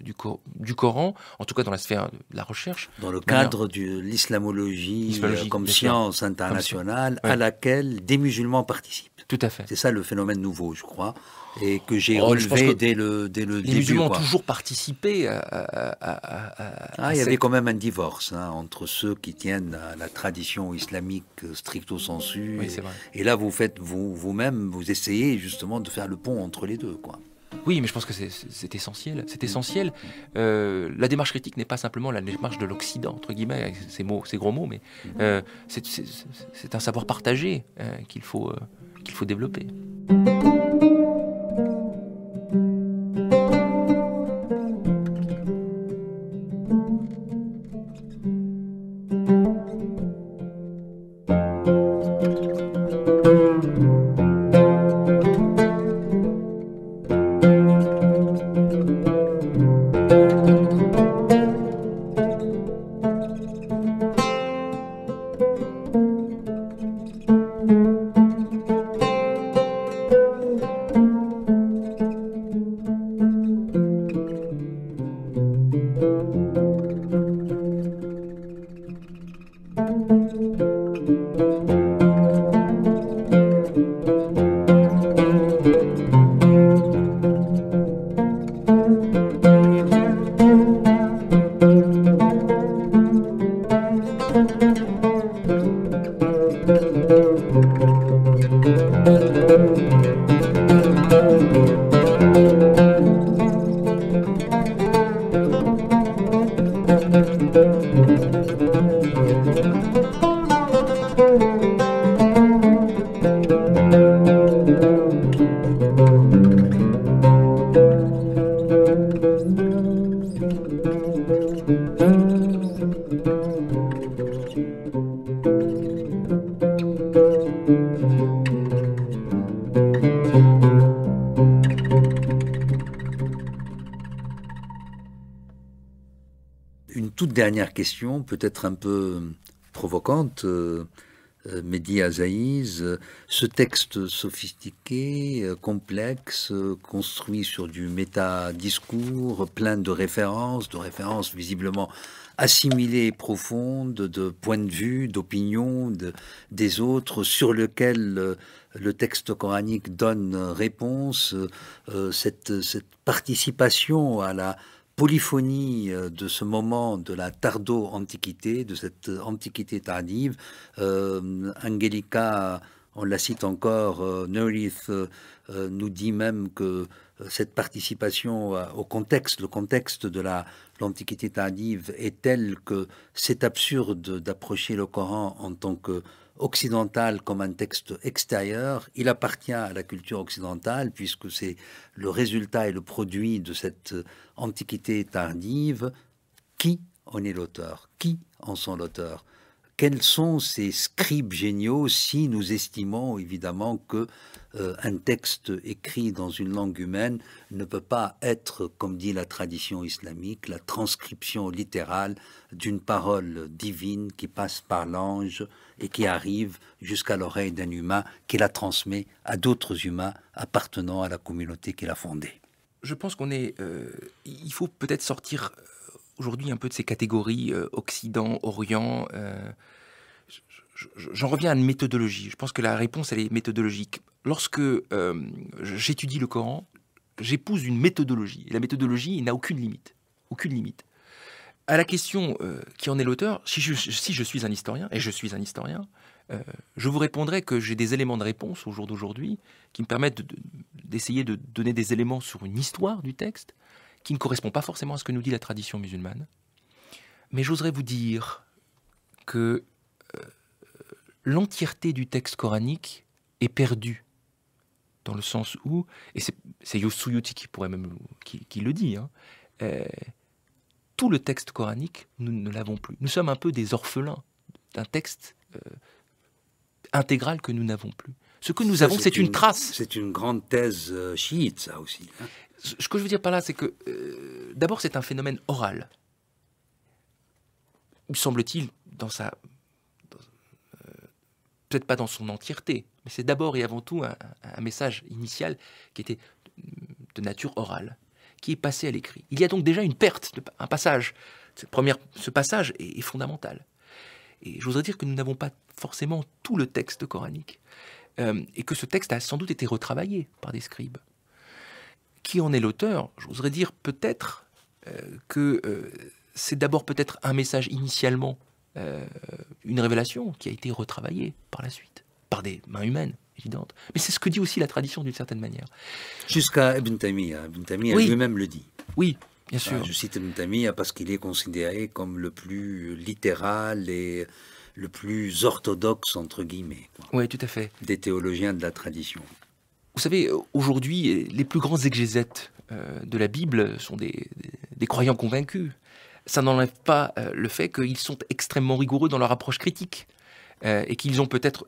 du Coran, en tout cas dans la sphère de la recherche. Dans le cadre de l'islamologie comme science internationale à laquelle des musulmans participent. Tout à fait. C'est ça le phénomène nouveau, je crois, et que j'ai relevé dès le début. Les musulmans ont toujours participé il y avait quand même un divorce entre ceux qui tiennent à la tradition islamique stricto sensu. Oui, c'est vrai. Et là, vous-même, vous essayez justement de faire le pont entre les deux, quoi. Oui, mais je pense que c'est essentiel. C'est essentiel. La démarche critique n'est pas simplement la démarche de l'Occident, entre guillemets, avec ces gros mots, mais c'est un savoir partagé qu'il faut développer. Une toute dernière question, peut-être un peu provocante, Mehdi Azaïz. Ce texte sophistiqué, complexe, construit sur du métadiscours, plein de références visiblement assimilées, profondes, de points de vue, d'opinions des autres, sur lequel le texte coranique donne réponse, cette participation à la polyphonie de ce moment de la tardo-antiquité, de cette antiquité tardive. Angelica, on la cite encore, Neurith nous dit même que cette participation au contexte, le contexte de l'antiquité tardive est tel que c'est absurde d'approcher le Coran en tant que occidental comme un texte extérieur. Il appartient à la culture occidentale puisque c'est le résultat et le produit de cette antiquité tardive. Qui en est l'auteur? Qui en sont l'auteur? Quels sont ces scribes géniaux si nous estimons évidemment que un texte écrit dans une langue humaine ne peut pas être, comme dit la tradition islamique, la transcription littérale d'une parole divine qui passe par l'ange et qui arrive jusqu'à l'oreille d'un humain qui la transmet à d'autres humains appartenant à la communauté qu'il a fondée. Je pense il faut peut-être sortir aujourd'hui un peu de ces catégories Occident, Orient. j'en reviens à une méthodologie. Je pense que la réponse, elle est méthodologique. Lorsque j'étudie le Coran, j'épouse une méthodologie. Et la méthodologie n'a aucune limite. Aucune limite. À la question qui en est l'auteur, si je suis un historien, et je suis un historien, je vous répondrai que j'ai des éléments de réponse au jour d'aujourd'hui qui me permettent d'essayer de donner des éléments sur une histoire du texte qui ne correspond pas forcément à ce que nous dit la tradition musulmane. Mais j'oserais vous dire que l'entièreté du texte coranique est perdue, dans le sens où, et c'est Suyuti qui pourrait même qui le dit, hein, tout le texte coranique, nous ne l'avons plus. Nous sommes un peu des orphelins d'un texte intégral que nous n'avons plus. Ce que nous avons, c'est une trace. C'est une grande thèse chiite, ça aussi. Hein. Ce que je veux dire par là, c'est que d'abord, c'est un phénomène oral. Me semble-t-il, peut-être pas dans son entièreté, mais c'est d'abord et avant tout un message initial qui était de nature orale, qui est passé à l'écrit. Il y a donc déjà une perte, un passage. Ce passage est fondamental. Et j'oserais dire que nous n'avons pas forcément tout le texte coranique, et que ce texte a sans doute été retravaillé par des scribes. Qui en est l'auteur? J'oserais dire peut-être que c'est d'abord peut-être un message initialement, une révélation qui a été retravaillée par la suite, par des mains humaines, évidentes. Mais c'est ce que dit aussi la tradition d'une certaine manière. Jusqu'à Ibn Taymiyyah. Ibn Taymiyyah oui. Lui-même le dit. Oui, bien sûr. Je cite Ibn Taymiyyah parce qu'il est considéré comme le plus littéral et le plus orthodoxe, entre guillemets. Oui, tout à fait. Des théologiens de la tradition. Vous savez, aujourd'hui, les plus grands exégètes de la Bible sont des croyants convaincus. Ça n'enlève pas le fait qu'ils sont extrêmement rigoureux dans leur approche critique et qu'ils ont peut-être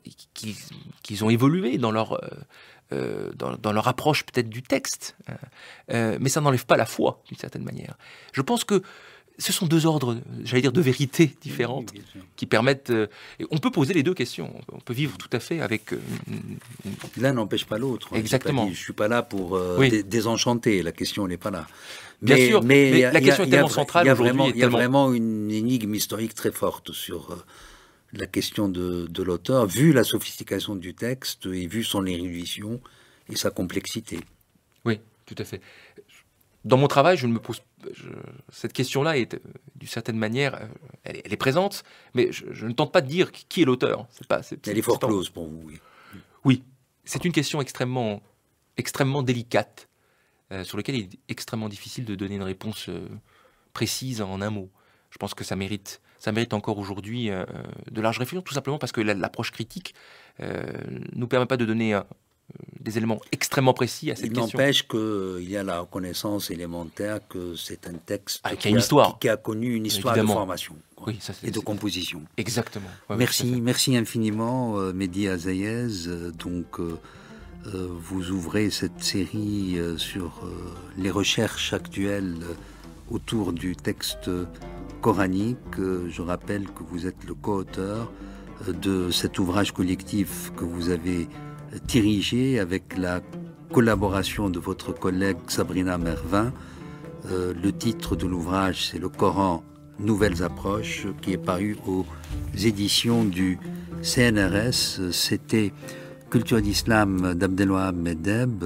qu'ils ont évolué dans leur approche peut-être du texte, mais ça n'enlève pas la foi d'une certaine manière. Je pense que ce sont deux ordres, j'allais dire, de vérités différentes qui permettent... on peut poser les deux questions. On peut vivre tout à fait avec... L'un n'empêche pas l'autre. Exactement. Je ne suis pas là pour désenchanter. La question n'est pas là. Bien sûr, mais la question est tellement centrale aujourd'hui. Il y a vraiment une énigme historique très forte sur la question de l'auteur, vu la sophistication du texte et vu son érudition et sa complexité. Oui, tout à fait. Dans mon travail, je ne me pose cette question-là est d'une certaine manière, elle est présente, mais je ne tente pas de dire qui est l'auteur. Elle est fort close pour vous. Oui, oui, c'est une question extrêmement délicate, sur laquelle il est extrêmement difficile de donner une réponse précise en un mot. Je pense que ça mérite encore aujourd'hui de larges réflexions, tout simplement parce que l'approche critique nous permet pas de donner des éléments extrêmement précis à cette question. Il n'empêche qu'il y a la reconnaissance élémentaire que c'est un texte qui a connu une histoire de formation et de composition. Exactement. Ouais, merci infiniment, Mehdi Azaïez. Vous ouvrez cette série sur les recherches actuelles autour du texte coranique. Je rappelle que vous êtes le co-auteur de cet ouvrage collectif que vous avez dirigé avec la collaboration de votre collègue Sabrina Mervin. Le titre de l'ouvrage, c'est Le Coran, Nouvelles Approches, qui est paru aux éditions du CNRS. C'était Culture d'Islam d'Abdelwahab Medeb,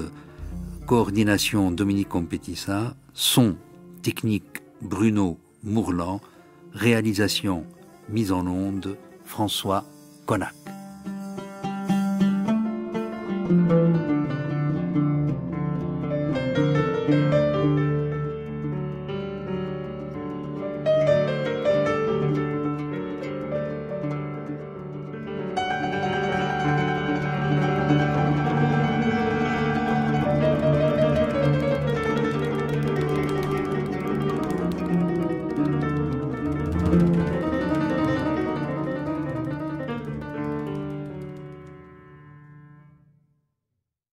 coordination Dominique Compétissa, son technique Bruno Mourlan, réalisation mise en onde François Connac. Thank you.